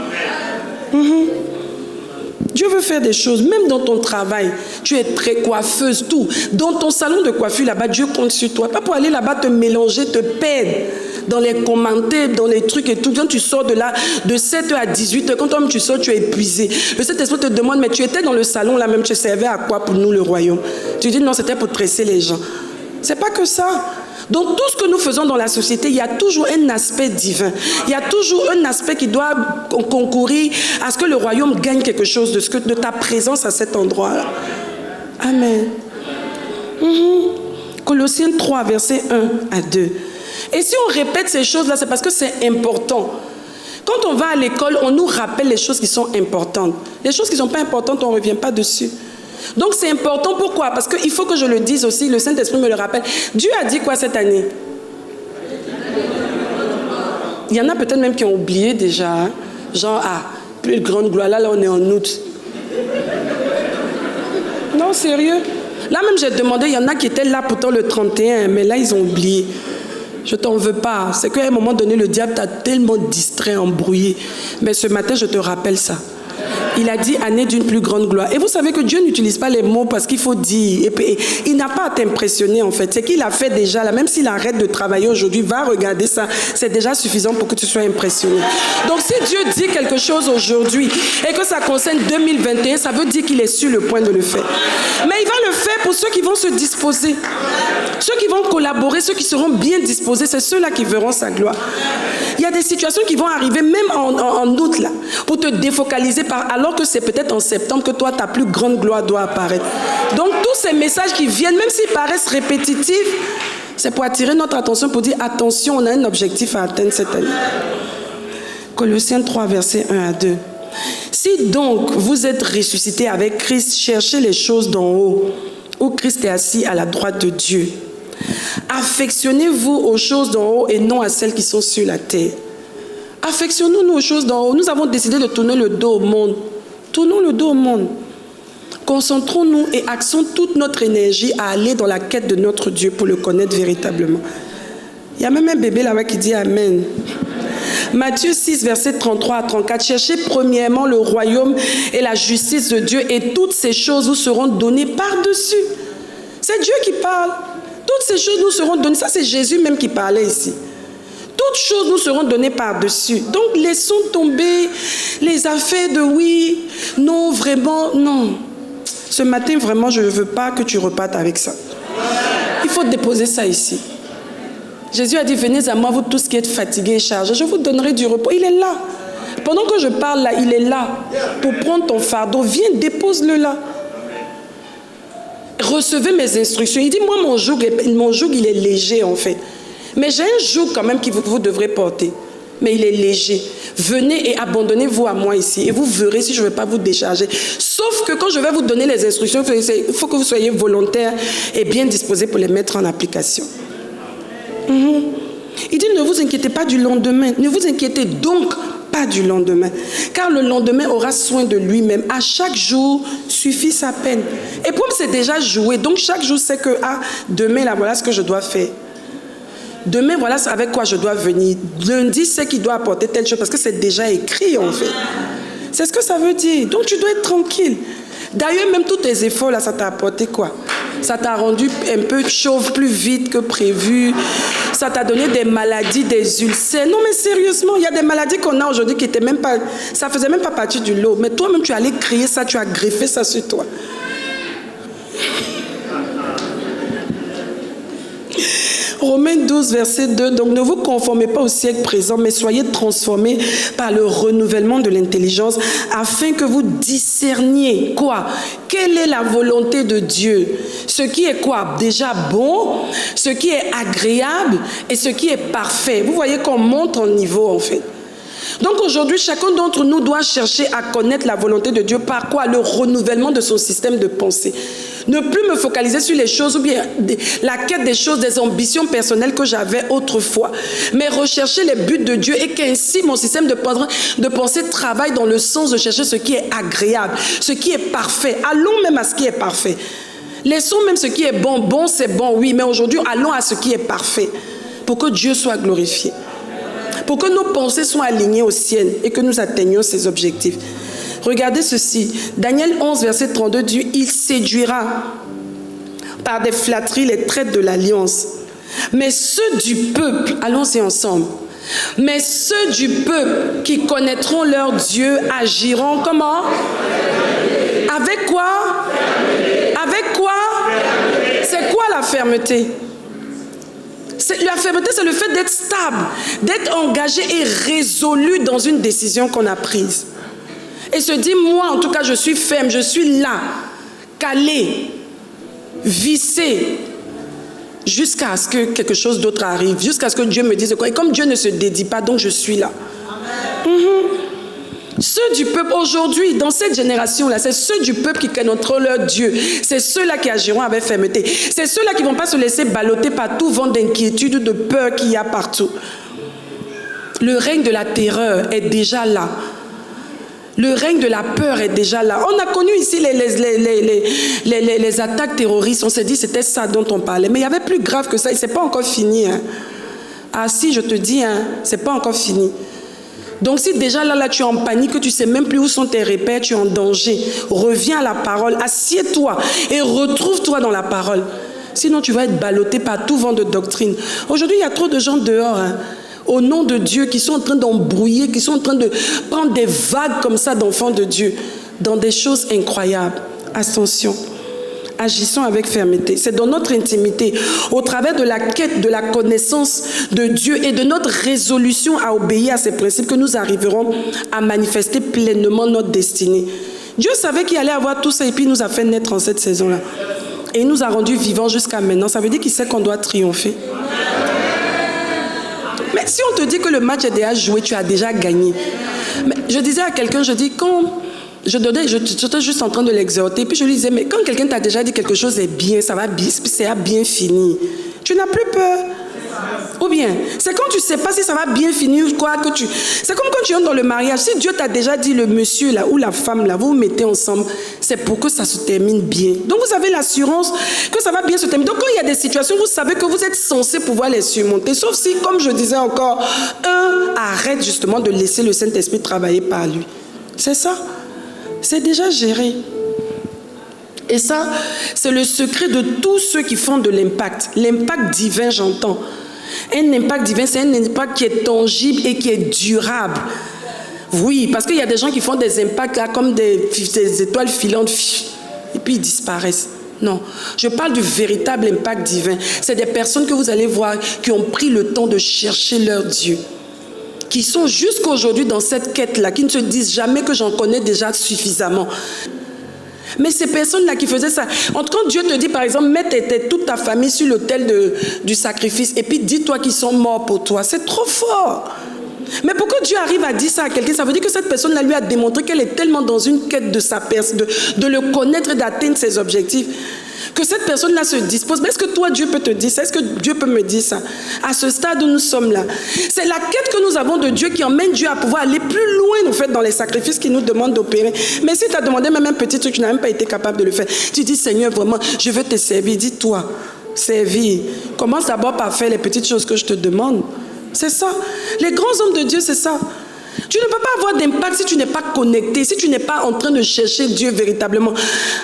Dieu veut faire des choses, même dans ton travail. Tu es très coiffeuse, tout. Dans ton salon de coiffure, là-bas, Dieu compte sur toi. Pas pour aller là-bas te mélanger, te perdre dans les commentaires, dans les trucs et tout. Quand tu sors de là, de 7h à 18h, quand toi-même tu sors, tu es épuisé. Le Saint-Esprit te demande, mais tu étais dans le salon là même, tu servais à quoi pour nous, le royaume? Tu dis, non, c'était pour tresser les gens. C'est pas que ça. Donc tout ce que nous faisons dans la société, il y a toujours un aspect divin. Il y a toujours un aspect qui doit concourir à ce que le royaume gagne quelque chose de ta présence à cet endroit-là. Amen. Colossiens 3, versets 1 à 2. Et si on répète ces choses-là, c'est parce que c'est important. Quand on va à l'école, on nous rappelle les choses qui sont importantes. Les choses qui ne sont pas importantes, on ne revient pas dessus. Donc c'est important, pourquoi? Parce qu'il faut que je le dise aussi, le Saint-Esprit me le rappelle. Dieu a dit quoi cette année? Il y en a peut-être même qui ont oublié déjà. Hein? Genre, plus de grande gloire, là on est en août. Non, sérieux. Là même j'ai demandé, il y en a qui étaient là pourtant le 31, mais là ils ont oublié. Je t'en veux pas. C'est qu'à un moment donné, le diable t'a tellement distrait, embrouillé. Mais ce matin, je te rappelle ça. Il a dit année d'une plus grande gloire. Et vous savez que Dieu n'utilise pas les mots parce qu'il faut dire. Et il n'a pas à t'impressionner en fait. C'est qu'il a fait déjà là. Même s'il arrête de travailler aujourd'hui, va regarder ça. C'est déjà suffisant pour que tu sois impressionné. Donc si Dieu dit quelque chose aujourd'hui et que ça concerne 2021, ça veut dire qu'il est sur le point de le faire. Mais il va le faire pour ceux qui vont se disposer. Ceux qui vont collaborer, ceux qui seront bien disposés, c'est ceux-là qui verront sa gloire. Il y a des situations qui vont arriver même en août là, pour te défocaliser alors que c'est peut-être en septembre que toi, ta plus grande gloire doit apparaître. Donc tous ces messages qui viennent, même s'ils paraissent répétitifs, c'est pour attirer notre attention, pour dire attention, on a un objectif à atteindre cette année. Colossiens 3, versets 1 à 2. Si donc vous êtes ressuscités avec Christ, cherchez les choses d'en haut, où Christ est assis à la droite de Dieu. Affectionnez-vous aux choses d'en haut et non à celles qui sont sur la terre. Affectionnons-nous aux choses d'en haut. Nous avons décidé de tourner le dos au monde. Tournons le dos au monde. Concentrons-nous et axons toute notre énergie à aller dans la quête de notre Dieu pour le connaître véritablement. Il y a même un bébé là-bas qui dit Amen. Matthieu 6, versets 33 à 34. Cherchez premièrement le royaume et la justice de Dieu et toutes ces choses vous seront données par-dessus. C'est Dieu qui parle. Toutes ces choses nous seront données. Ça, c'est Jésus même qui parlait ici. Toutes choses nous seront données par-dessus. Donc, laissons tomber les affaires de oui, non, vraiment, non. Ce matin, vraiment, je ne veux pas que tu repartes avec ça. Il faut déposer ça ici. Jésus a dit, venez à moi, vous tous qui êtes fatigués et chargés, je vous donnerai du repos. Il est là. Pendant que je parle là, il est là pour prendre ton fardeau. Viens, dépose-le là. Recevez mes instructions. Il dit, moi, mon joug, il est léger en fait. Mais j'ai un joug quand même que vous devrez porter. Mais il est léger. Venez et abandonnez-vous à moi ici. Et vous verrez si je ne vais pas vous décharger. Sauf que quand je vais vous donner les instructions, il faut que vous soyez volontaires et bien disposés pour les mettre en application. Il dit, ne vous inquiétez pas du lendemain. Ne vous inquiétez donc pas du lendemain. Car le lendemain aura soin de lui-même. À chaque jour suffit sa peine. Et pour moi, c'est déjà joué. Donc chaque jour, c'est que, demain, là, voilà ce que je dois faire. Demain, voilà avec quoi je dois venir. Lundi, c'est qu'il doit apporter telle chose parce que c'est déjà écrit en fait. C'est ce que ça veut dire. Donc tu dois être tranquille. D'ailleurs, même tous tes efforts là, ça t'a apporté quoi? Ça t'a rendu un peu chauve plus vite que prévu. Ça t'a donné des maladies, des ulcères. Non mais sérieusement, il y a des maladies qu'on a aujourd'hui qui étaient même pas, ça faisait même pas partie du lot. Mais toi-même, tu allais crier ça, tu as greffé ça sur toi. Romains 12, verset 2. Donc ne vous conformez pas au siècle présent, mais soyez transformés par le renouvellement de l'intelligence, afin que vous discerniez quoi? Quelle est la volonté de Dieu? Ce qui est quoi? Déjà bon, ce qui est agréable et ce qui est parfait. Vous voyez qu'on monte en niveau en fait. Donc aujourd'hui, chacun d'entre nous doit chercher à connaître la volonté de Dieu. Par quoi? Le renouvellement de son système de pensée. Ne plus me focaliser sur les choses ou bien la quête des choses, des ambitions personnelles que j'avais autrefois. Mais rechercher les buts de Dieu et qu'ainsi mon système de pensée travaille dans le sens de chercher ce qui est agréable, ce qui est parfait. Allons même à ce qui est parfait. Laissons même ce qui est bon. Bon, c'est bon, oui, mais aujourd'hui, allons à ce qui est parfait pour que Dieu soit glorifié. Pour que nos pensées soient alignées aux siennes et que nous atteignions ces objectifs. Regardez ceci. Daniel 11, verset 32 dit « Il séduira par des flatteries les traites de l'alliance. Mais ceux du peuple, allons-y ensemble, mais ceux du peuple qui connaîtront leur Dieu agiront comment? Avec quoi? Avec quoi? C'est quoi la fermeté? La fermeté, c'est le fait d'être stable, d'être engagé et résolu dans une décision qu'on a prise. Et se dire, moi, en tout cas, je suis ferme, je suis là, calé, vissé, jusqu'à ce que quelque chose d'autre arrive, jusqu'à ce que Dieu me dise quoi. Et comme Dieu ne se dédie pas, donc je suis là. Ceux du peuple aujourd'hui, dans cette génération-là, c'est ceux du peuple qui connaîtront leur Dieu. C'est ceux-là qui agiront avec fermeté. C'est ceux-là qui ne vont pas se laisser balloter par tout vent d'inquiétude ou de peur qu'il y a partout. Le règne de la terreur est déjà là. Le règne de la peur est déjà là. On a connu ici les attaques terroristes. On s'est dit c'était ça dont on parlait. Mais il y avait plus grave que ça. Et ce n'est pas encore fini. Hein. Ah si, je te dis, hein, ce n'est pas encore fini. Donc si déjà là tu es en panique, que tu ne sais même plus où sont tes repères, tu es en danger, reviens à la parole, assieds-toi et retrouve-toi dans la parole. Sinon tu vas être ballotté par tout vent de doctrine. Aujourd'hui, il y a trop de gens dehors, hein, au nom de Dieu, qui sont en train d'embrouiller, qui sont en train de prendre des vagues comme ça d'enfants de Dieu, dans des choses incroyables. Attention. Agissons avec fermeté. C'est dans notre intimité, au travers de la quête de la connaissance de Dieu et de notre résolution à obéir à ses principes que nous arriverons à manifester pleinement notre destinée. Dieu savait qu'il allait avoir tout ça et puis il nous a fait naître en cette saison-là. Et il nous a rendus vivants jusqu'à maintenant. Ça veut dire qu'il sait qu'on doit triompher. Mais si on te dit que le match est déjà joué, tu as déjà gagné. Mais je disais à quelqu'un, je dis, quand... J'étais juste en train de l'exhorter. Puis je lui disais, mais quand quelqu'un t'a déjà dit quelque chose est bien, ça va bien finir. Tu n'as plus peur. Ou bien, c'est quand tu ne sais pas si ça va bien finir ou quoi que tu... C'est comme quand tu entres dans le mariage. Si Dieu t'a déjà dit le monsieur là ou la femme là, vous vous mettez ensemble, c'est pour que ça se termine bien. Donc vous avez l'assurance que ça va bien se terminer. Donc quand il y a des situations, vous savez que vous êtes censé pouvoir les surmonter. Sauf si, comme je disais encore, arrête justement de laisser le Saint-Esprit travailler par lui. C'est ça. C'est déjà géré. Et ça, c'est le secret de tous ceux qui font de l'impact. L'impact divin, j'entends. Un impact divin, c'est un impact qui est tangible et qui est durable. Oui, parce qu'il y a des gens qui font des impacts là, comme des étoiles filantes, et puis ils disparaissent. Non, je parle du véritable impact divin. C'est des personnes que vous allez voir qui ont pris le temps de chercher leur Dieu, qui sont jusqu'à aujourd'hui dans cette quête-là, qui ne se disent jamais que j'en connais déjà suffisamment. Mais ces personnes-là qui faisaient ça, quand Dieu te dit par exemple, mets toute ta famille sur l'autel du sacrifice et puis dis-toi qu'ils sont morts pour toi, c'est trop fort. Mais pourquoi Dieu arrive à dire ça à quelqu'un? Ça veut dire que cette personne-là lui a démontré qu'elle est tellement dans une quête de sa personne, de le connaître et d'atteindre ses objectifs, que cette personne-là se dispose. Mais est-ce que toi, Dieu peut te dire ça? Est-ce que Dieu peut me dire ça? À ce stade où nous sommes là, c'est la quête que nous avons de Dieu qui emmène Dieu à pouvoir aller plus loin, en fait, dans les sacrifices qu'il nous demande d'opérer. Mais si tu as demandé même un petit truc, tu n'as même pas été capable de le faire. Tu dis, Seigneur, vraiment, je veux te servir. Dis-toi, servir. Commence d'abord par faire les petites choses que je te demande. C'est ça. Les grands hommes de Dieu, c'est ça. Tu ne peux pas avoir d'impact si tu n'es pas connecté, si tu n'es pas en train de chercher Dieu véritablement.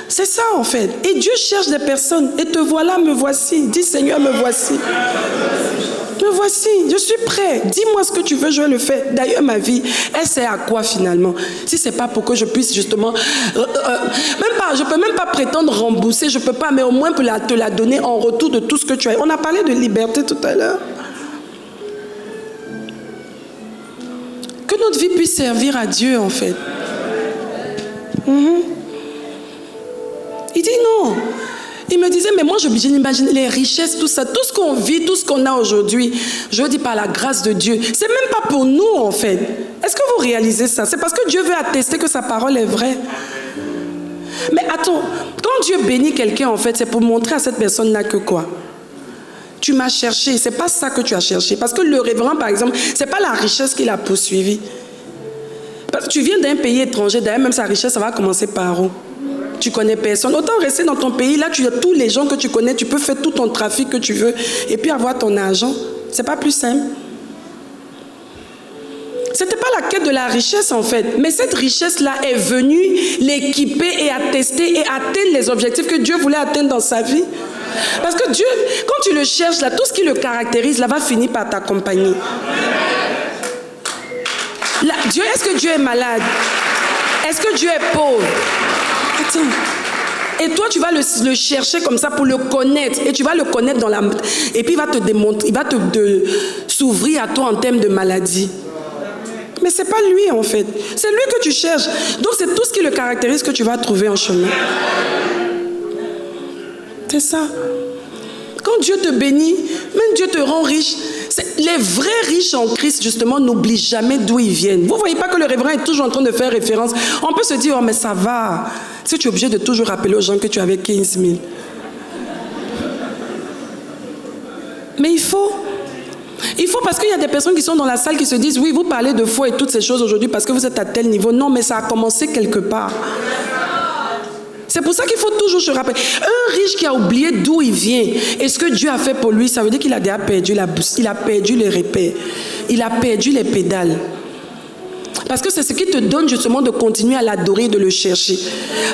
C'est ça en fait. Et Dieu cherche des personnes. Et te voilà, me voici. Dis Seigneur, me voici. Me voici, je suis prêt. Dis-moi ce que tu veux, je vais le faire. D'ailleurs, ma vie, elle sert à quoi finalement? Si ce n'est pas pour que je puisse justement... je ne peux même pas prétendre rembourser, je ne peux pas, mais au moins te la donner en retour de tout ce que tu as. On a parlé de liberté tout à l'heure. Que notre vie puisse servir à Dieu, en fait. Il dit non. Il me disait, mais moi, j'imagine les richesses, tout ça, tout ce qu'on vit, tout ce qu'on a aujourd'hui, je dis par la grâce de Dieu. C'est même pas pour nous, en fait. Est-ce que vous réalisez ça? C'est parce que Dieu veut attester que sa parole est vraie. Mais attends, quand Dieu bénit quelqu'un, en fait, c'est pour montrer à cette personne-là que quoi? Tu m'as cherché, c'est pas ça que tu as cherché. Parce que le révérend, par exemple, c'est pas la richesse qu'il a poursuivi. Parce que tu viens d'un pays étranger, d'ailleurs, même sa richesse, ça va commencer par où? Tu connais personne. Autant rester dans ton pays, là, tu as tous les gens que tu connais, tu peux faire tout ton trafic que tu veux, et puis avoir ton argent. C'est pas plus simple. C'était pas la quête de la richesse, en fait. Mais cette richesse-là est venue l'équiper et attester et atteindre les objectifs que Dieu voulait atteindre dans sa vie. Parce que Dieu, quand tu le cherches, là, tout ce qui le caractérise, là, va finir par t'accompagner. Est-ce que Dieu est malade? Est-ce que Dieu est pauvre? Attends. Et toi, tu vas le chercher comme ça pour le connaître. Et tu vas le connaître et puis il va te démontrer, il va s'ouvrir à toi en termes de maladie. Mais ce n'est pas lui en fait. C'est lui que tu cherches. Donc c'est tout ce qui le caractérise que tu vas trouver en chemin. C'est ça. Quand Dieu te bénit, même Dieu te rend riche. Les vrais riches en Christ, justement, n'oublient jamais d'où ils viennent. Vous ne voyez pas que le révérend est toujours en train de faire référence. On peut se dire, oh mais ça va. Si tu es obligé de toujours rappeler aux gens que tu avais 15 000. Mais il faut parce qu'il y a des personnes qui sont dans la salle qui se disent, oui, vous parlez de foi et toutes ces choses aujourd'hui parce que vous êtes à tel niveau. Non, mais ça a commencé quelque part. C'est pour ça qu'il faut toujours se rappeler. Un riche qui a oublié d'où il vient et ce que Dieu a fait pour lui, ça veut dire qu'il a déjà perdu la bourse, il a perdu les repères, il a perdu les pédales. Parce que c'est ce qui te donne justement de continuer à l'adorer, de le chercher.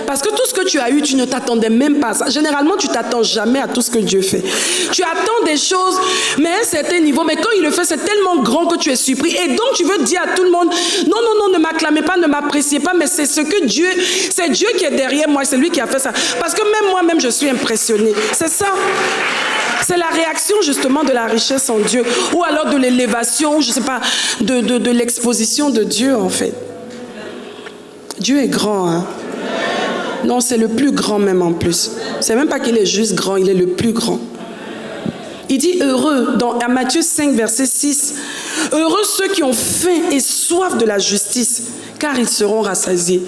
Parce que tout ce que tu as eu, tu ne t'attendais même pas à ça. Généralement, tu ne t'attends jamais à tout ce que Dieu fait. Tu attends des choses, mais à un certain niveau. Mais quand il le fait, c'est tellement grand que tu es surpris. Et donc, tu veux dire à tout le monde, non, non, non, ne m'acclamez pas, ne m'appréciez pas, mais c'est ce que Dieu, c'est Dieu qui est derrière moi, c'est lui qui a fait ça. Parce que même moi-même, je suis impressionnée. C'est ça. C'est la réaction justement de la richesse en Dieu, ou alors de l'élévation, je ne sais pas, de l'exposition de Dieu en fait. Dieu est grand, hein? Non, c'est le plus grand même en plus. C'est même pas qu'il est juste grand, il est le plus grand. Il dit heureux, à Matthieu 5, verset 6, heureux ceux qui ont faim et soif de la justice, car ils seront rassasiés.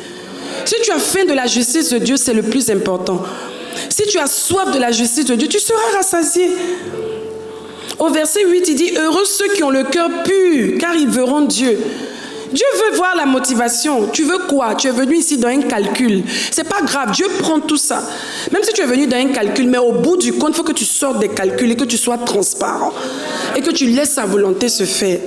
Si tu as faim de la justice de Dieu, c'est le plus important. Si tu as soif de la justice de Dieu, tu seras rassasié. Au verset 8, il dit, heureux ceux qui ont le cœur pur, car ils verront Dieu. Dieu veut voir la motivation. Tu veux quoi? Tu es venu ici dans un calcul. C'est pas grave, Dieu prend tout ça. Même si tu es venu dans un calcul, mais au bout du compte, il faut que tu sortes des calculs et que tu sois transparent. Et que tu laisses sa volonté se faire.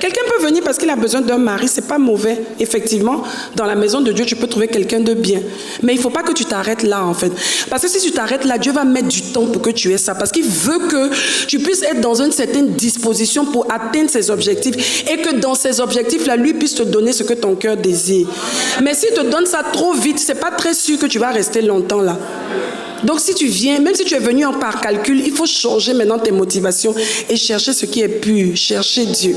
Quelqu'un peut venir parce qu'il a besoin d'un mari, c'est pas mauvais. Effectivement, dans la maison de Dieu, tu peux trouver quelqu'un de bien. Mais il ne faut pas que tu t'arrêtes là, en fait. Parce que si tu t'arrêtes là, Dieu va mettre du temps pour que tu aies ça. Parce qu'il veut que tu puisses être dans une certaine disposition pour atteindre ses objectifs. Et que dans ces objectifs-là, lui puisse te donner ce que ton cœur désire. Mais s'il te donne ça trop vite, c'est pas très sûr que tu vas rester longtemps là. Donc si tu viens, même si tu es venu par calcul, il faut changer maintenant tes motivations et chercher ce qui est pur, chercher Dieu.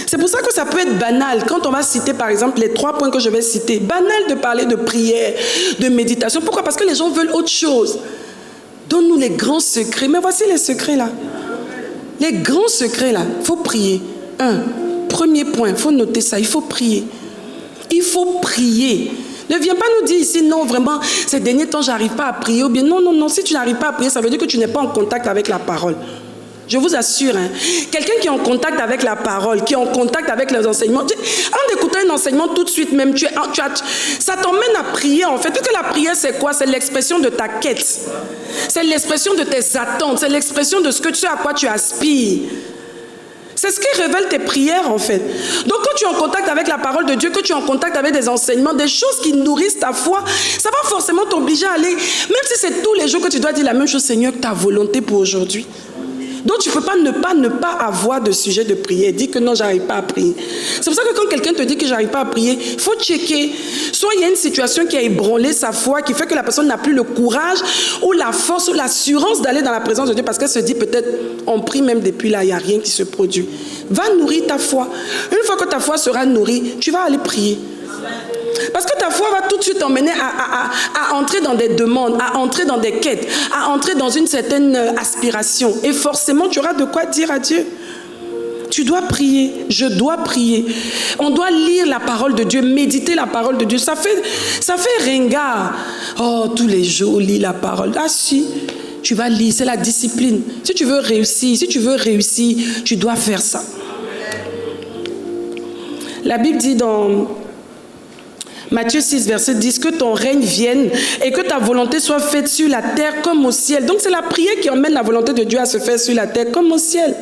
C'est pour ça que ça peut être banal. Quand on va citer par exemple les 3 points que je vais citer, banal de parler de prière, de méditation. Pourquoi? Parce que les gens veulent autre chose. Donne-nous les grands secrets. Mais voici les secrets là. Les grands secrets là, il faut prier. Premier point, il faut noter ça, il faut prier. Il faut prier. Ne viens pas nous dire ici, non, vraiment, ces derniers temps, je n'arrive pas à prier. Ou bien, non, non, non, si tu n'arrives pas à prier, ça veut dire que tu n'es pas en contact avec la parole. Je vous assure, hein, quelqu'un qui est en contact avec la parole, qui est en contact avec les enseignements, en écoutant un enseignement tout de suite même, ça t'emmène à prier en fait. Parce que la prière c'est quoi? C'est l'expression de ta quête. C'est l'expression de tes attentes. C'est l'expression de ce à quoi tu aspires. C'est ce qui révèle tes prières en fait. Donc quand tu es en contact avec la parole de Dieu, que tu es en contact avec des enseignements, des choses qui nourrissent ta foi, ça va forcément t'obliger à aller, même si c'est tous les jours que tu dois dire la même chose, Seigneur, ta volonté pour aujourd'hui. Donc tu ne peux pas ne pas avoir de sujet de prière. Dis que non, j'arrive pas à prier. C'est pour ça que quand quelqu'un te dit que j'arrive pas à prier, il faut checker. Soit il y a une situation qui a ébranlé sa foi, qui fait que la personne n'a plus le courage ou la force ou l'assurance d'aller dans la présence de Dieu parce qu'elle se dit peut-être on prie même depuis là, il n'y a rien qui se produit. Va nourrir ta foi. Une fois que ta foi sera nourrie, tu vas aller prier. Parce que ta foi va tout de suite t'emmener à entrer dans des demandes, à entrer dans des quêtes, à entrer dans une certaine aspiration. Et forcément, tu auras de quoi dire à Dieu. Tu dois prier, je dois prier. On doit lire la parole de Dieu, méditer la parole de Dieu. Ça fait ringard. Oh, tous les jours, lis la parole. Ah si, tu vas lire, c'est la discipline. Si tu veux réussir, tu dois faire ça. La Bible dit dans Matthieu 6, verset 10, que ton règne vienne et que ta volonté soit faite sur la terre comme au ciel. Donc c'est la prière qui emmène la volonté de Dieu à se faire sur la terre comme au ciel.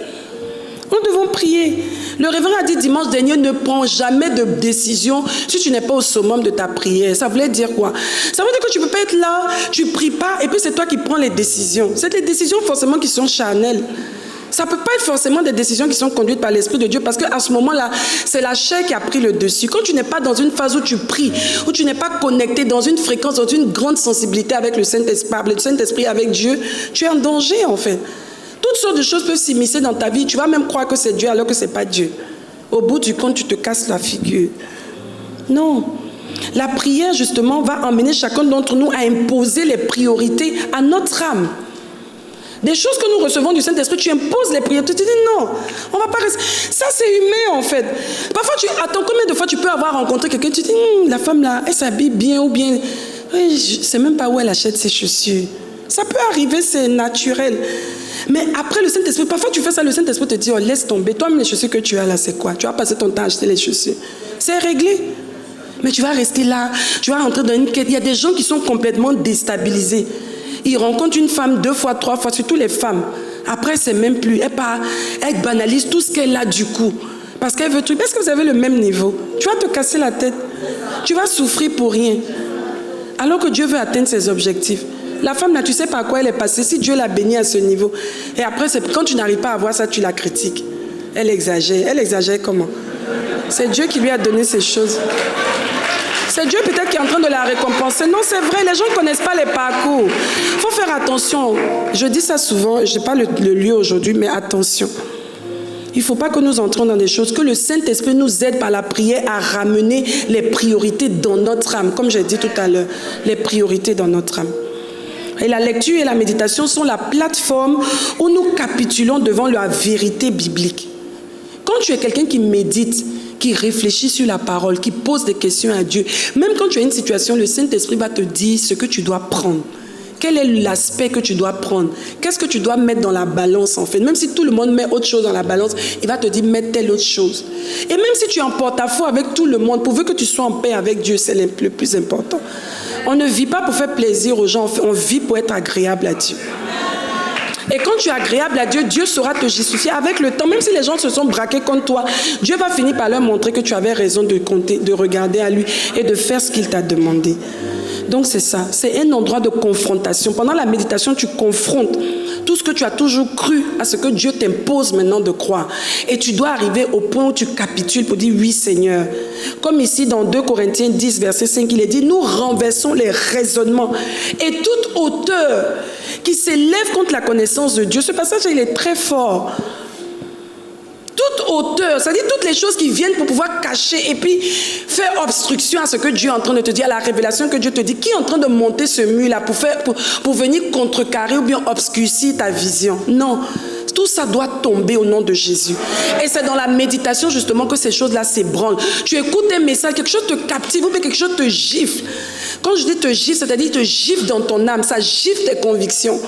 Nous devons prier. Le révérend a dit dimanche dernier, ne prends jamais de décision si tu n'es pas au summum de ta prière. Ça voulait dire quoi? Ça veut dire que tu ne peux pas être là, tu ne pries pas et puis c'est toi qui prends les décisions. C'est des décisions forcément qui sont charnelles. Ça ne peut pas être forcément des décisions qui sont conduites par l'Esprit de Dieu parce qu'à ce moment-là, c'est la chair qui a pris le dessus. Quand tu n'es pas dans une phase où tu pries, où tu n'es pas connecté dans une fréquence, dans une grande sensibilité avec le Saint-Esprit, avec Dieu, tu es en danger en fait. Toutes sortes de choses peuvent s'immiscer dans ta vie. Tu vas même croire que c'est Dieu alors que ce n'est pas Dieu. Au bout du compte, tu te casses la figure. Non. La prière, justement, va emmener chacun d'entre nous à imposer les priorités à notre âme. Des choses que nous recevons du Saint-Esprit, tu imposes les priorités. Tu dis non, on ne va pas rester. Ça, c'est humain, en fait. Parfois, attends, combien de fois tu peux avoir rencontré quelqu'un, tu dis, la femme là, elle s'habille bien ou bien. Oui, je ne sais même pas où elle achète ses chaussures. Ça peut arriver, c'est naturel. Mais après le Saint-Esprit, parfois tu fais ça, le Saint-Esprit te dit, oh, laisse tomber. Toi-même, les chaussures que tu as là, c'est quoi? Tu vas passer ton temps à acheter les chaussures. C'est réglé. Mais tu vas rester là, tu vas rentrer dans une quête. Il y a des gens qui sont complètement déstabilisés. Ils rencontrent une femme 2 fois, 3 fois, surtout les femmes. Après, c'est même plus. Elle banalise tout ce qu'elle a du coup. Parce qu'elle veut tout. Est-ce que vous avez le même niveau? Tu vas te casser la tête. Tu vas souffrir pour rien. Alors que Dieu veut atteindre ses objectifs. La femme là, tu sais par quoi elle est passée. Si Dieu l'a bénie à ce niveau. Et après, quand tu n'arrives pas à voir ça, tu la critiques. Elle exagère. Elle exagère comment? C'est Dieu qui lui a donné ces choses. C'est Dieu peut-être qui est en train de la récompenser. Non, c'est vrai, les gens ne connaissent pas les parcours. Il faut faire attention. Je dis ça souvent, je n'ai pas le lieu aujourd'hui, mais attention. Il ne faut pas que nous entrions dans des choses, que le Saint-Esprit nous aide par la prière à ramener les priorités dans notre âme. Comme j'ai dit tout à l'heure, les priorités dans notre âme. Et la lecture et la méditation sont la plateforme où nous capitulons devant la vérité biblique. Quand tu es quelqu'un qui médite, qui réfléchit sur la parole, qui pose des questions à Dieu, même quand tu as une situation, le Saint-Esprit va te dire ce que tu dois prendre. Quel est l'aspect que tu dois prendre? Qu'est-ce que tu dois mettre dans la balance en fait? Même si tout le monde met autre chose dans la balance, il va te dire mets telle autre chose. Et même si tu es en porte-à-faux avec tout le monde, pourvu que tu sois en paix avec Dieu, c'est le plus important. On ne vit pas pour faire plaisir aux gens, on vit pour être agréable à Dieu. Et quand tu es agréable à Dieu, Dieu saura te justifier avec le temps. Même si les gens se sont braqués contre toi, Dieu va finir par leur montrer que tu avais raison de compter, de regarder à lui et de faire ce qu'il t'a demandé. Donc c'est ça, c'est un endroit de confrontation. Pendant la méditation, tu confrontes tout ce que tu as toujours cru à ce que Dieu t'impose maintenant de croire. Et tu dois arriver au point où tu capitules pour dire oui Seigneur. Comme ici dans 2 Corinthiens 10, verset 5, il est dit, nous renversons les raisonnements et toute hauteur qui s'élève contre la connaissance de Dieu. Ce passage, il est très fort. Toute hauteur, c'est-à-dire toutes les choses qui viennent pour pouvoir cacher et puis faire obstruction à ce que Dieu est en train de te dire, à la révélation que Dieu te dit. Qui est en train de monter ce mur-là pour venir contrecarrer ou bien obscurcir ta vision? Non, tout ça doit tomber au nom de Jésus. Et c'est dans la méditation justement que ces choses-là s'ébranlent. Tu écoutes un message, quelque chose te captive ou bien quelque chose te gifle. Quand je dis te gifle, c'est-à-dire te gifle dans ton âme, ça gifle tes convictions.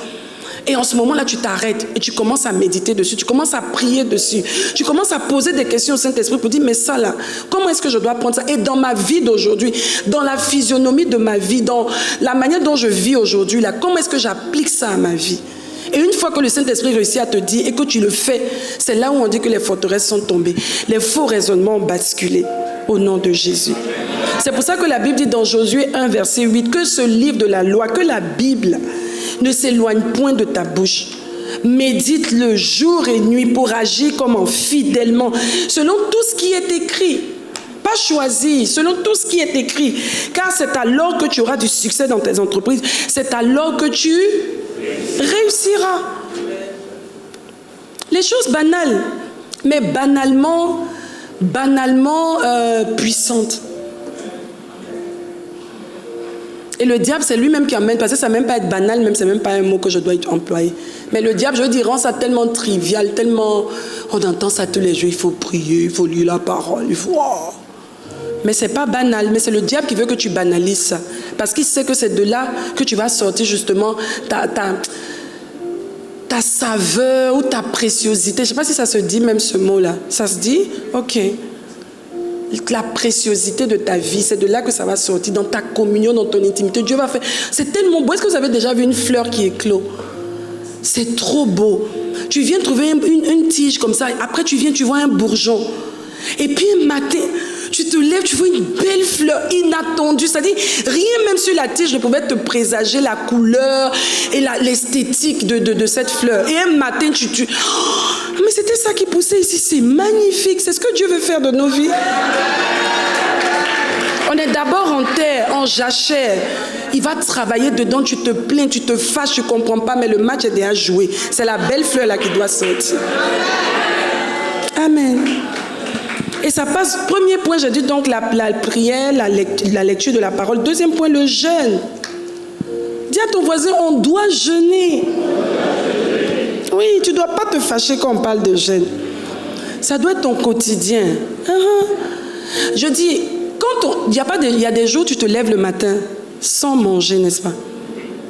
Et en ce moment-là, tu t'arrêtes et tu commences à méditer dessus, tu commences à prier dessus, tu commences à poser des questions au Saint-Esprit pour dire, mais ça là, comment est-ce que je dois prendre ça? Et dans ma vie d'aujourd'hui, dans la physionomie de ma vie, dans la manière dont je vis aujourd'hui, là, comment est-ce que j'applique ça à ma vie? Et une fois que le Saint-Esprit réussit à te dire et que tu le fais, c'est là où on dit que les forteresses sont tombées. Les faux raisonnements ont basculé au nom de Jésus. C'est pour ça que la Bible dit dans Josué 1, verset 8, que ce livre de la loi, que la Bible ne s'éloigne point de ta bouche. Médite-le jour et nuit pour agir comme fidèlement, selon tout ce qui est écrit. Pas choisi, selon tout ce qui est écrit. Car c'est alors que tu auras du succès dans tes entreprises. C'est alors que tu réussiras. Les choses banales, mais banalement puissantes. Et le diable, c'est lui-même qui emmène, parce que ça ne va même pas être banal, même c'est même pas un mot que je dois employer. Mais le diable, je veux dire, rend ça tellement trivial, tellement... On entend ça tous les jours, il faut prier, il faut lire la parole, il faut... Oh. Mais ce n'est pas banal, mais c'est le diable qui veut que tu banalises ça. Parce qu'il sait que c'est de là que tu vas sortir justement ta saveur ou ta préciosité. Je ne sais pas si ça se dit même ce mot-là. Ça se dit? Ok. La préciosité de ta vie, c'est de là que ça va sortir, dans ta communion, dans ton intimité. Dieu va faire... C'est tellement beau. Est-ce que vous avez déjà vu une fleur qui éclot? C'est trop beau. Tu viens trouver une tige comme ça. Après, tu vois un bourgeon. Et puis un matin, tu te lèves, tu vois une belle fleur inattendue. C'est-à-dire, rien même sur la tige ne pouvait te présager la couleur et l'esthétique de cette fleur. Et un matin, oh, mais c'était ça qui poussait ici. C'est magnifique. C'est ce que Dieu veut faire de nos vies. On est d'abord en terre, en jachère. Il va travailler dedans, tu te plains, tu te fâches, tu ne comprends pas, mais le match est déjà joué. C'est la belle fleur là qui doit sortir. Amen. Et ça passe, premier point, j'ai dit donc la prière, la lecture de la parole. Deuxième point, le jeûne. Dis à ton voisin, on doit jeûner. Oui, tu ne dois pas te fâcher quand on parle de jeûne. Ça doit être ton quotidien. Je dis, il y a des jours où tu te lèves le matin sans manger, n'est-ce pas?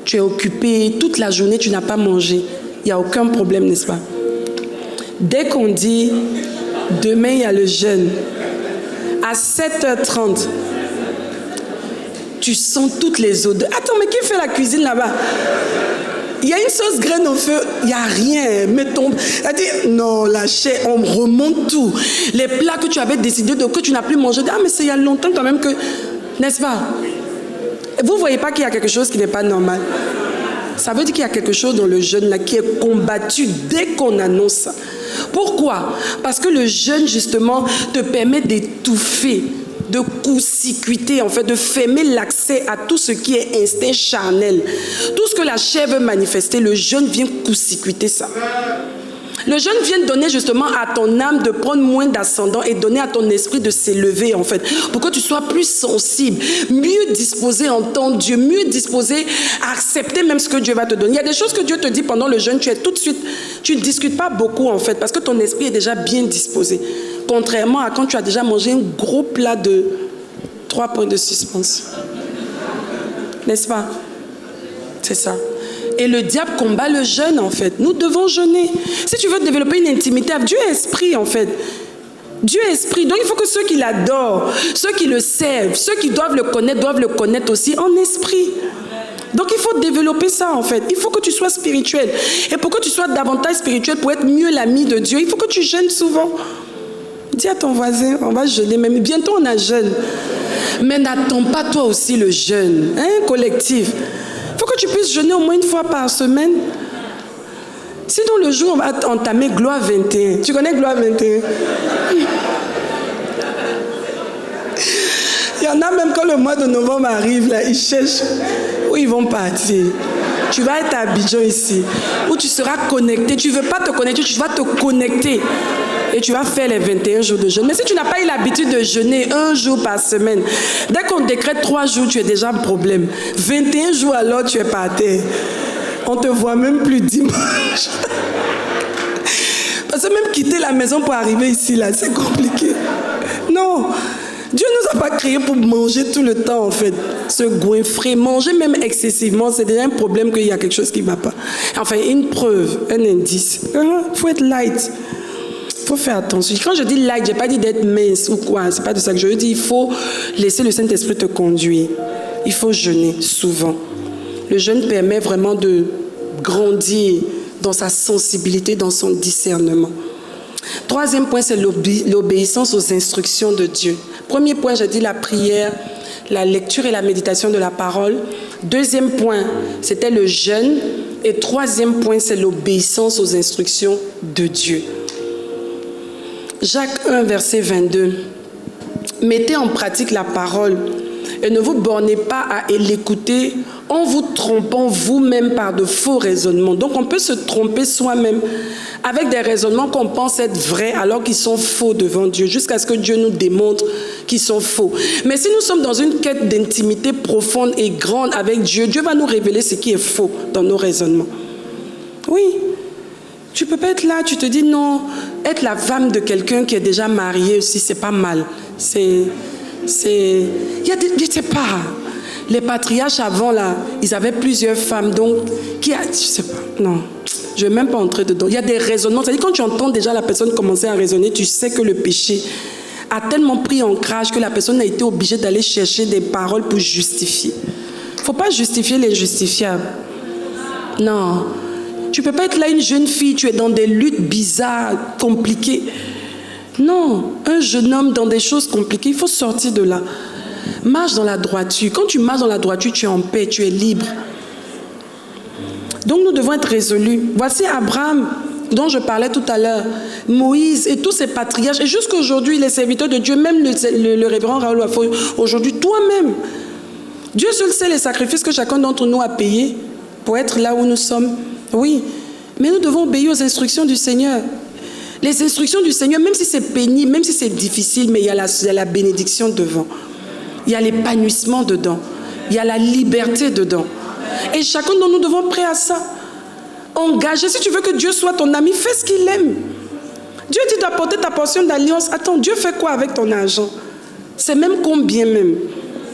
Tu es occupé, toute la journée tu n'as pas mangé. Il n'y a aucun problème, n'est-ce pas? Dès qu'on dit, demain il y a le jeûne, à 7h30, tu sens toutes les odeurs. Attends, mais qui fait la cuisine là-bas? Il y a une sauce graine au feu, il n'y a rien. Non, la chair, on remonte tout. Les plats que tu avais décidé que tu n'as plus mangé, mais c'est il y a longtemps quand même que... N'est-ce pas? Vous ne voyez pas qu'il y a quelque chose qui n'est pas normal? Ça veut dire qu'il y a quelque chose dans le jeûne là qui est combattu dès qu'on annonce ça. Pourquoi? Parce que le jeûne, justement, te permet d'étouffer, de court-circuiter, en fait, de fermer l'accès à tout ce qui est instinct charnel. Tout ce que la chair veut manifester, le jeûne vient court-circuiter ça. Le jeûne vient donner justement à ton âme de prendre moins d'ascendant et donner à ton esprit de s'élever, en fait, pour que tu sois plus sensible, mieux disposé à entendre Dieu, mieux disposé à accepter même ce que Dieu va te donner. Il y a des choses que Dieu te dit pendant le jeûne, tu es tout de suite, tu ne discutes pas beaucoup, en fait, parce que ton esprit est déjà bien disposé. Contrairement à quand tu as déjà mangé un gros plat de 3 points de suspense. N'est-ce pas? C'est ça. Et le diable combat le jeûne, en fait. Nous devons jeûner. Si tu veux développer une intimité, Dieu est esprit, en fait. Dieu est esprit. Donc, il faut que ceux qui l'adorent, ceux qui le servent, ceux qui doivent le connaître aussi en esprit. Donc, il faut développer ça, en fait. Il faut que tu sois spirituel. Et pour que tu sois davantage spirituel, pour être mieux l'ami de Dieu, il faut que tu jeûnes souvent. Dis à ton voisin, on va jeûner. Même bientôt, on a jeûne. Mais n'attends pas toi aussi le jeûne, collectif. Il faut que tu puisses jeûner au moins une fois par semaine. Sinon, le jour, on va entamer Gloire 21. Tu connais Gloire 21? Il y en a même quand le mois de novembre arrive, là, ils cherchent où ils vont partir. Tu vas être à Abidjan ici, où tu seras connecté. Tu ne veux pas te connecter, tu vas te connecter. Et tu vas faire les 21 jours de jeûne. Mais si tu n'as pas eu l'habitude de jeûner 1 jour par semaine, dès qu'on décrète 3 jours, tu es déjà un problème. 21 jours alors, tu es par terre. On ne te voit même plus dimanche. Parce que même quitter la maison pour arriver ici, là, c'est compliqué. Non. Dieu ne nous a pas créés pour manger tout le temps, en fait. Se goinfrer, manger même excessivement, c'est déjà un problème qu'il y a quelque chose qui ne va pas. Enfin, une preuve, un indice. Il faut être light. Il faut faire attention. Quand je dis light, je n'ai pas dit d'être mince ou quoi. Ce n'est pas de ça que je veux dire. Il faut laisser le Saint-Esprit te conduire. Il faut jeûner souvent. Le jeûne permet vraiment de grandir dans sa sensibilité, dans son discernement. Troisième point, c'est l'obéissance aux instructions de Dieu. Premier point, j'ai dit la prière, la lecture et la méditation de la parole. Deuxième point, c'était le jeûne. Et troisième point, c'est l'obéissance aux instructions de Dieu. Jacques 1, verset 22. Mettez en pratique la parole et ne vous bornez pas à l'écouter en vous trompant vous-même par de faux raisonnements. Donc on peut se tromper soi-même avec des raisonnements qu'on pense être vrais alors qu'ils sont faux devant Dieu, jusqu'à ce que Dieu nous démontre qu'ils sont faux. Mais si nous sommes dans une quête d'intimité profonde et grande avec Dieu, Dieu va nous révéler ce qui est faux dans nos raisonnements. Oui. Tu ne peux pas être là, tu te dis non, être la femme de quelqu'un qui est déjà marié aussi, c'est pas mal. Il y a des, je ne sais pas, les patriarches avant là, ils avaient plusieurs femmes, donc, je ne sais pas, non, je ne vais même pas entrer dedans. Il y a des raisonnements, c'est-à-dire quand tu entends déjà la personne commencer à raisonner, tu sais que le péché a tellement pris ancrage que la personne a été obligée d'aller chercher des paroles pour justifier. Il ne faut pas justifier l'injustifiable. Non. Tu ne peux pas être là une jeune fille, tu es dans des luttes bizarres, compliquées. Non, un jeune homme dans des choses compliquées, il faut sortir de là. Marche dans la droiture. Quand tu marches dans la droiture, tu es en paix, tu es libre. Donc nous devons être résolus. Voici Abraham, dont je parlais tout à l'heure, Moïse et tous ces patriarches, et jusqu'à aujourd'hui, les serviteurs de Dieu, même le révérend Raoul Wafo, aujourd'hui, toi-même. Dieu seul sait les sacrifices que chacun d'entre nous a payés pour être là où nous sommes. Oui, mais nous devons obéir aux instructions du Seigneur. Les instructions du Seigneur, même si c'est pénible, même si c'est difficile, mais il y a la bénédiction devant. Il y a l'épanouissement dedans. Il y a la liberté dedans. Et chacun de nous devons prêt à ça. Engagé. Si tu veux que Dieu soit ton ami, fais ce qu'il aime. Dieu dit d'apporter ta portion d'alliance. Attends, Dieu fait quoi avec ton argent? C'est même combien même?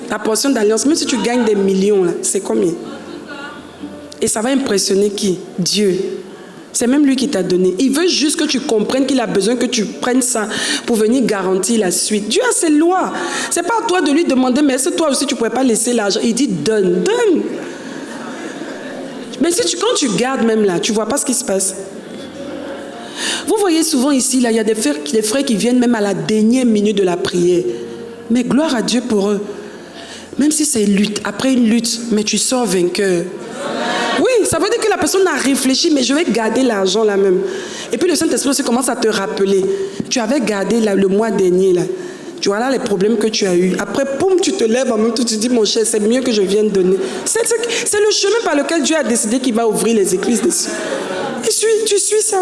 Ta portion d'alliance, même si tu gagnes des millions, là, c'est combien? Et ça va impressionner qui? Dieu. C'est même lui qui t'a donné. Il veut juste que tu comprennes qu'il a besoin que tu prennes ça pour venir garantir la suite. Dieu a ses lois. C'est pas à toi de lui demander, mais est-ce que toi aussi tu ne pourrais pas laisser l'argent? Il dit donne, donne. Mais si quand tu gardes même là, tu ne vois pas ce qui se passe. Vous voyez souvent ici, là, il y a des frères qui viennent même à la dernière minute de la prière. Mais gloire à Dieu pour eux. Même si c'est lutte, après une lutte, mais tu sors vainqueur. Oui, ça veut dire que la personne a réfléchi, mais je vais garder l'argent là même. Et puis le Saint-Esprit aussi commence à te rappeler. Tu avais gardé là, le mois dernier là. Tu vois là les problèmes que tu as eus. Après, poum, tu te lèves en même temps, tu te dis, mon cher, c'est mieux que je vienne donner. C'est le chemin par lequel Dieu a décidé qu'il va ouvrir les églises dessus. Et tu suis ça.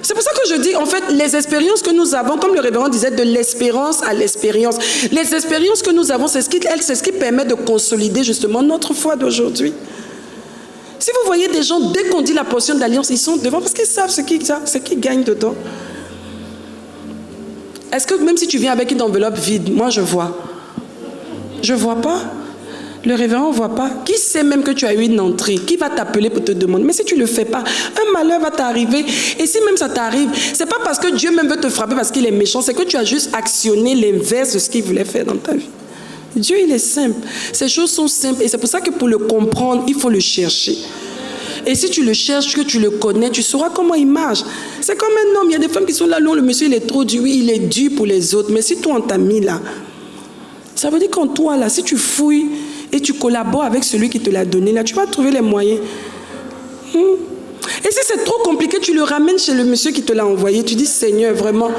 C'est pour ça que je dis, en fait, les expériences que nous avons, comme le révérend disait, de l'espérance à l'expérience. Les expériences que nous avons, c'est ce qui permet de consolider justement notre foi d'aujourd'hui. Si vous voyez des gens, dès qu'on dit la portion d'alliance, ils sont devant parce qu'ils savent ce qu'ils gagnent dedans. Est-ce que même si tu viens avec une enveloppe vide, moi je vois. Je vois pas. Le révérend ne voit pas. Qui sait même que tu as eu une entrée? Qui va t'appeler pour te demander? Mais si tu ne le fais pas, un malheur va t'arriver. Et si même ça t'arrive, ce n'est pas parce que Dieu même veut te frapper parce qu'il est méchant, c'est que tu as juste actionné l'inverse de ce qu'il voulait faire dans ta vie. Dieu, il est simple. Ces choses sont simples. Et c'est pour ça que pour le comprendre, il faut le chercher. Et si tu le cherches, que tu le connais, tu sauras comment il marche. C'est comme un homme. Il y a des femmes qui sont là, non, le monsieur, il est trop dur. Oui, il est dur pour les autres. Mais si toi, on t'a mis là, ça veut dire qu'en toi, là, si tu fouilles et tu collabores avec celui qui te l'a donné, là, tu vas trouver les moyens. Et si c'est trop compliqué, tu le ramènes chez le monsieur qui te l'a envoyé. Tu dis, Seigneur, vraiment,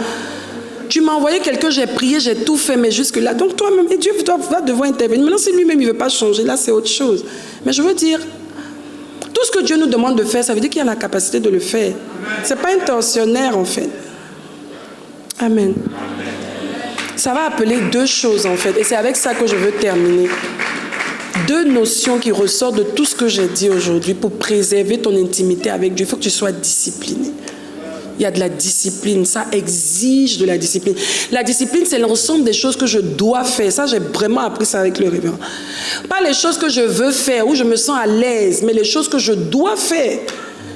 tu m'as envoyé quelqu'un, j'ai prié, j'ai tout fait, mais jusque-là. Donc toi-même, et Dieu va devoir intervenir. Maintenant, si lui-même, il ne veut pas changer, là, c'est autre chose. Mais je veux dire, tout ce que Dieu nous demande de faire, ça veut dire qu'il y a la capacité de le faire. Ce n'est pas intentionnaire, en fait. Amen. Ça va appeler deux choses, en fait. Et c'est avec ça que je veux terminer. Deux notions qui ressortent de tout ce que j'ai dit aujourd'hui. Pour préserver ton intimité avec Dieu, il faut que tu sois discipliné. Il y a de la discipline, ça exige de la discipline. La discipline, c'est l'ensemble des choses que je dois faire. Ça, j'ai vraiment appris ça avec le révérend. Pas les choses que je veux faire, où je me sens à l'aise, mais les choses que je dois faire.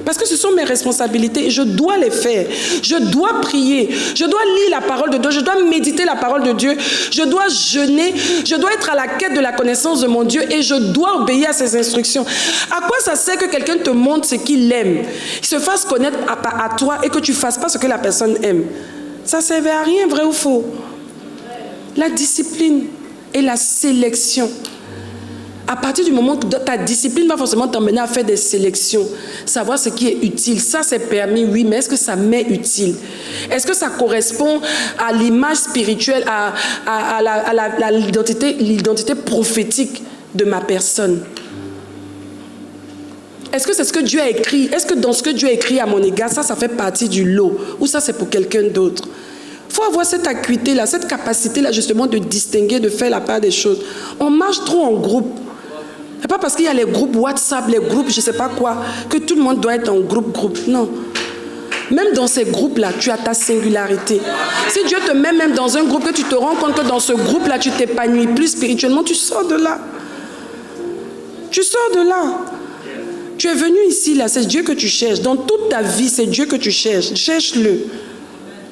Parce que ce sont mes responsabilités et je dois les faire. Je dois prier, je dois lire la parole de Dieu, je dois méditer la parole de Dieu, je dois jeûner, je dois être à la quête de la connaissance de mon Dieu et je dois obéir à ses instructions. À quoi ça sert que quelqu'un te montre ce qu'il aime, qu'il se fasse connaître à toi et que tu ne fasses pas ce que la personne aime? Ça ne servait à rien, vrai ou faux? La discipline et la sélection. À partir du moment que ta discipline va forcément t'emmener à faire des sélections, savoir ce qui est utile. Ça, c'est permis, oui, mais est-ce que ça m'est utile? Est-ce que ça correspond à l'image spirituelle, à l'identité prophétique de ma personne? Est-ce que c'est ce que Dieu a écrit? Est-ce que dans ce que Dieu a écrit à mon égard, ça fait partie du lot? Ou ça, c'est pour quelqu'un d'autre? Il faut avoir cette acuité-là, cette capacité-là, justement, de distinguer, de faire la part des choses. On marche trop en groupe. Ce n'est pas parce qu'il y a les groupes WhatsApp, les groupes je ne sais pas quoi, que tout le monde doit être en groupe. Non. Même dans ces groupes-là, tu as ta singularité. Si Dieu te met même dans un groupe, que tu te rends compte que dans ce groupe-là, tu t'épanouis plus spirituellement, tu sors de là. Tu sors de là. Tu es venu ici, là, c'est Dieu que tu cherches. Dans toute ta vie, c'est Dieu que tu cherches. Cherche-le.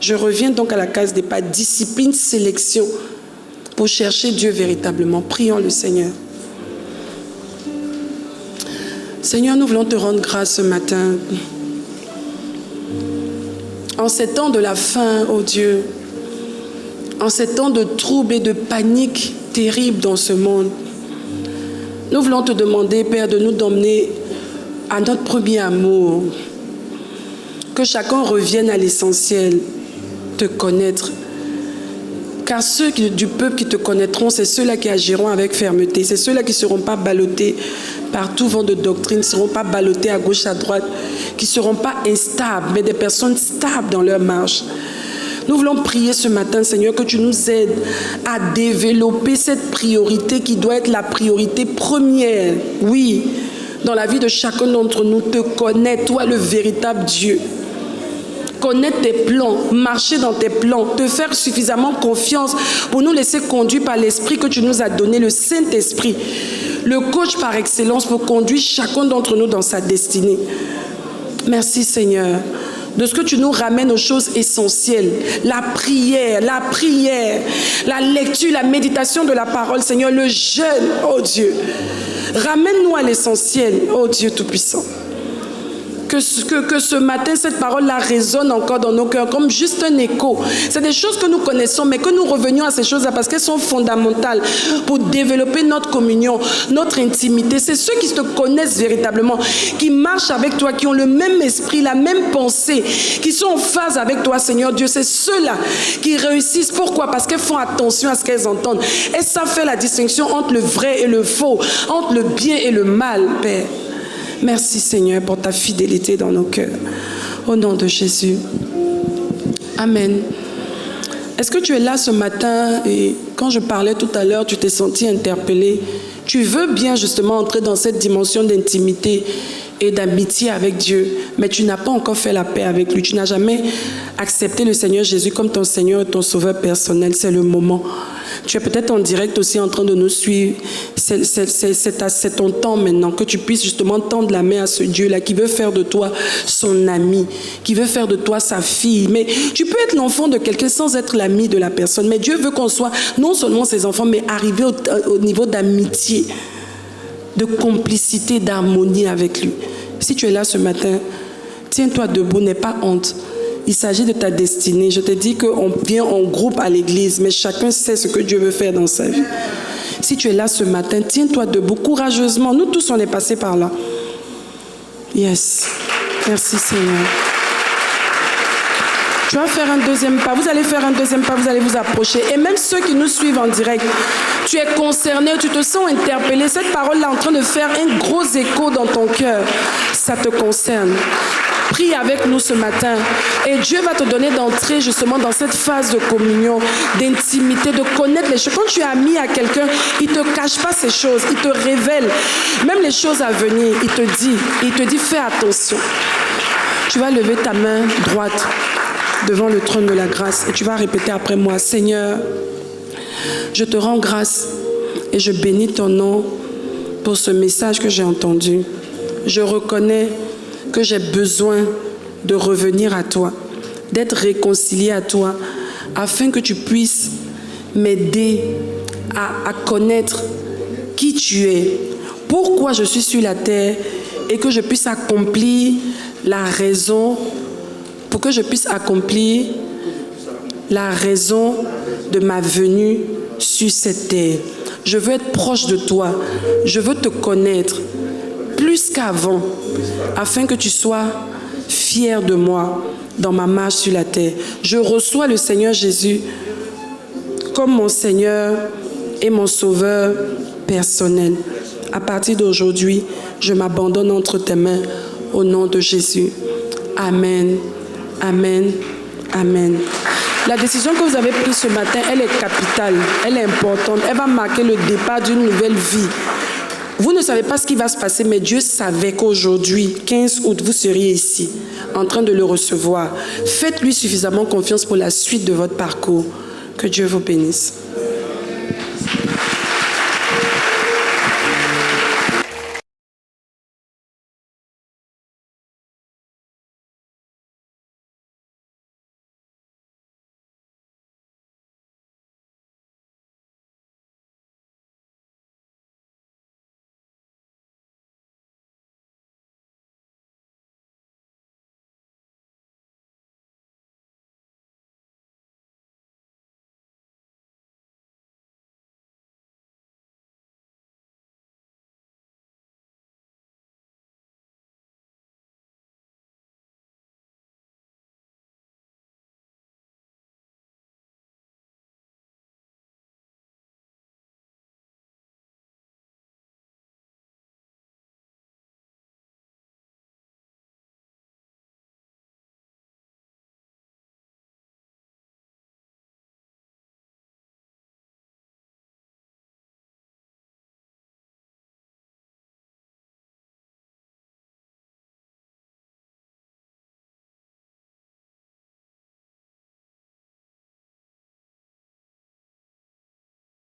Je reviens donc à la case des pas. Discipline, sélection. Pour chercher Dieu véritablement. Prions le Seigneur. Seigneur, nous voulons te rendre grâce ce matin. En ces temps de la faim, oh Dieu, en ces temps de troubles et de panique terrible dans ce monde, nous voulons te demander, Père, de nous emmener à notre premier amour. Que chacun revienne à l'essentiel, te connaître. Car ceux du peuple qui te connaîtront, c'est ceux-là qui agiront avec fermeté. C'est ceux-là qui ne seront pas ballottés par tout vent de doctrine, qui ne seront pas ballottés à gauche, à droite, qui ne seront pas instables, mais des personnes stables dans leur marche. Nous voulons prier ce matin, Seigneur, que tu nous aides à développer cette priorité qui doit être la priorité première. Oui, dans la vie de chacun d'entre nous, te connaître, toi le véritable Dieu. Connaître tes plans, marcher dans tes plans, te faire suffisamment confiance pour nous laisser conduire par l'Esprit que tu nous as donné, le Saint-Esprit, le coach par excellence pour conduire chacun d'entre nous dans sa destinée. Merci Seigneur de ce que tu nous ramènes aux choses essentielles, la prière, la lecture, la méditation de la parole, Seigneur, le jeûne, oh Dieu. Ramène-nous à l'essentiel, oh Dieu Tout-Puissant. Que ce matin, cette parole-là résonne encore dans nos cœurs comme juste un écho. C'est des choses que nous connaissons, mais que nous revenions à ces choses-là parce qu'elles sont fondamentales pour développer notre communion, notre intimité. C'est ceux qui te connaissent véritablement, qui marchent avec toi, qui ont le même esprit, la même pensée, qui sont en phase avec toi, Seigneur Dieu. C'est ceux-là qui réussissent. Pourquoi? Parce qu'elles font attention à ce qu'elles entendent. Et ça fait la distinction entre le vrai et le faux, entre le bien et le mal, Père. Merci Seigneur pour ta fidélité dans nos cœurs. Au nom de Jésus. Amen. Est-ce que tu es là ce matin et quand je parlais tout à l'heure, tu t'es senti interpellé? Tu veux bien justement entrer dans cette dimension d'intimité et d'amitié avec Dieu, mais tu n'as pas encore fait la paix avec lui. Tu n'as jamais accepté le Seigneur Jésus comme ton Seigneur et ton Sauveur personnel. C'est le moment. Tu es peut-être en direct aussi en train de nous suivre. C'est ton temps maintenant que tu puisses justement tendre la main à ce Dieu-là qui veut faire de toi son ami, qui veut faire de toi sa fille. Mais tu peux être l'enfant de quelqu'un sans être l'ami de la personne. Mais Dieu veut qu'on soit non seulement ses enfants, mais arriver au niveau d'amitié, de complicité, d'harmonie avec lui. Si tu es là ce matin, tiens-toi debout, n'aie pas honte. Il s'agit de ta destinée. Je te dis qu'on vient en groupe à l'église, mais chacun sait ce que Dieu veut faire dans sa vie. Si tu es là ce matin, tiens-toi debout courageusement. Nous tous, on est passés par là. Yes. Merci Seigneur. Tu vas faire un deuxième pas. Vous allez faire un deuxième pas, vous allez vous approcher. Et même ceux qui nous suivent en direct, tu es concerné, tu te sens interpellé. Cette parole-là est en train de faire un gros écho dans ton cœur. Ça te concerne. Prie avec nous ce matin et Dieu va te donner d'entrer justement dans cette phase de communion, d'intimité, de connaître les choses. Quand tu es ami à quelqu'un, il ne te cache pas ces choses, il te révèle même les choses à venir. Il te dit fais attention. Tu vas lever ta main droite devant le trône de la grâce et tu vas répéter après moi: Seigneur, je te rends grâce et je bénis ton nom pour ce message que j'ai entendu. Je reconnais que j'ai besoin de revenir à toi, d'être réconcilié à toi, afin que tu puisses m'aider à connaître qui tu es, pourquoi je suis sur la terre, et que je puisse accomplir la raison, pour que je puisse accomplir la raison de ma venue sur cette terre. Je veux être proche de toi, je veux te connaître plus qu'avant, afin que tu sois fier de moi dans ma marche sur la terre. Je reçois le Seigneur Jésus comme mon Seigneur et mon Sauveur personnel. À partir d'aujourd'hui, je m'abandonne entre tes mains au nom de Jésus. Amen, amen, amen. La décision que vous avez prise ce matin, elle est capitale, elle est importante. Elle va marquer le départ d'une nouvelle vie. Vous ne savez pas ce qui va se passer, mais Dieu savait qu'aujourd'hui, 15 août, vous seriez ici, en train de le recevoir. Faites-lui suffisamment confiance pour la suite de votre parcours. Que Dieu vous bénisse.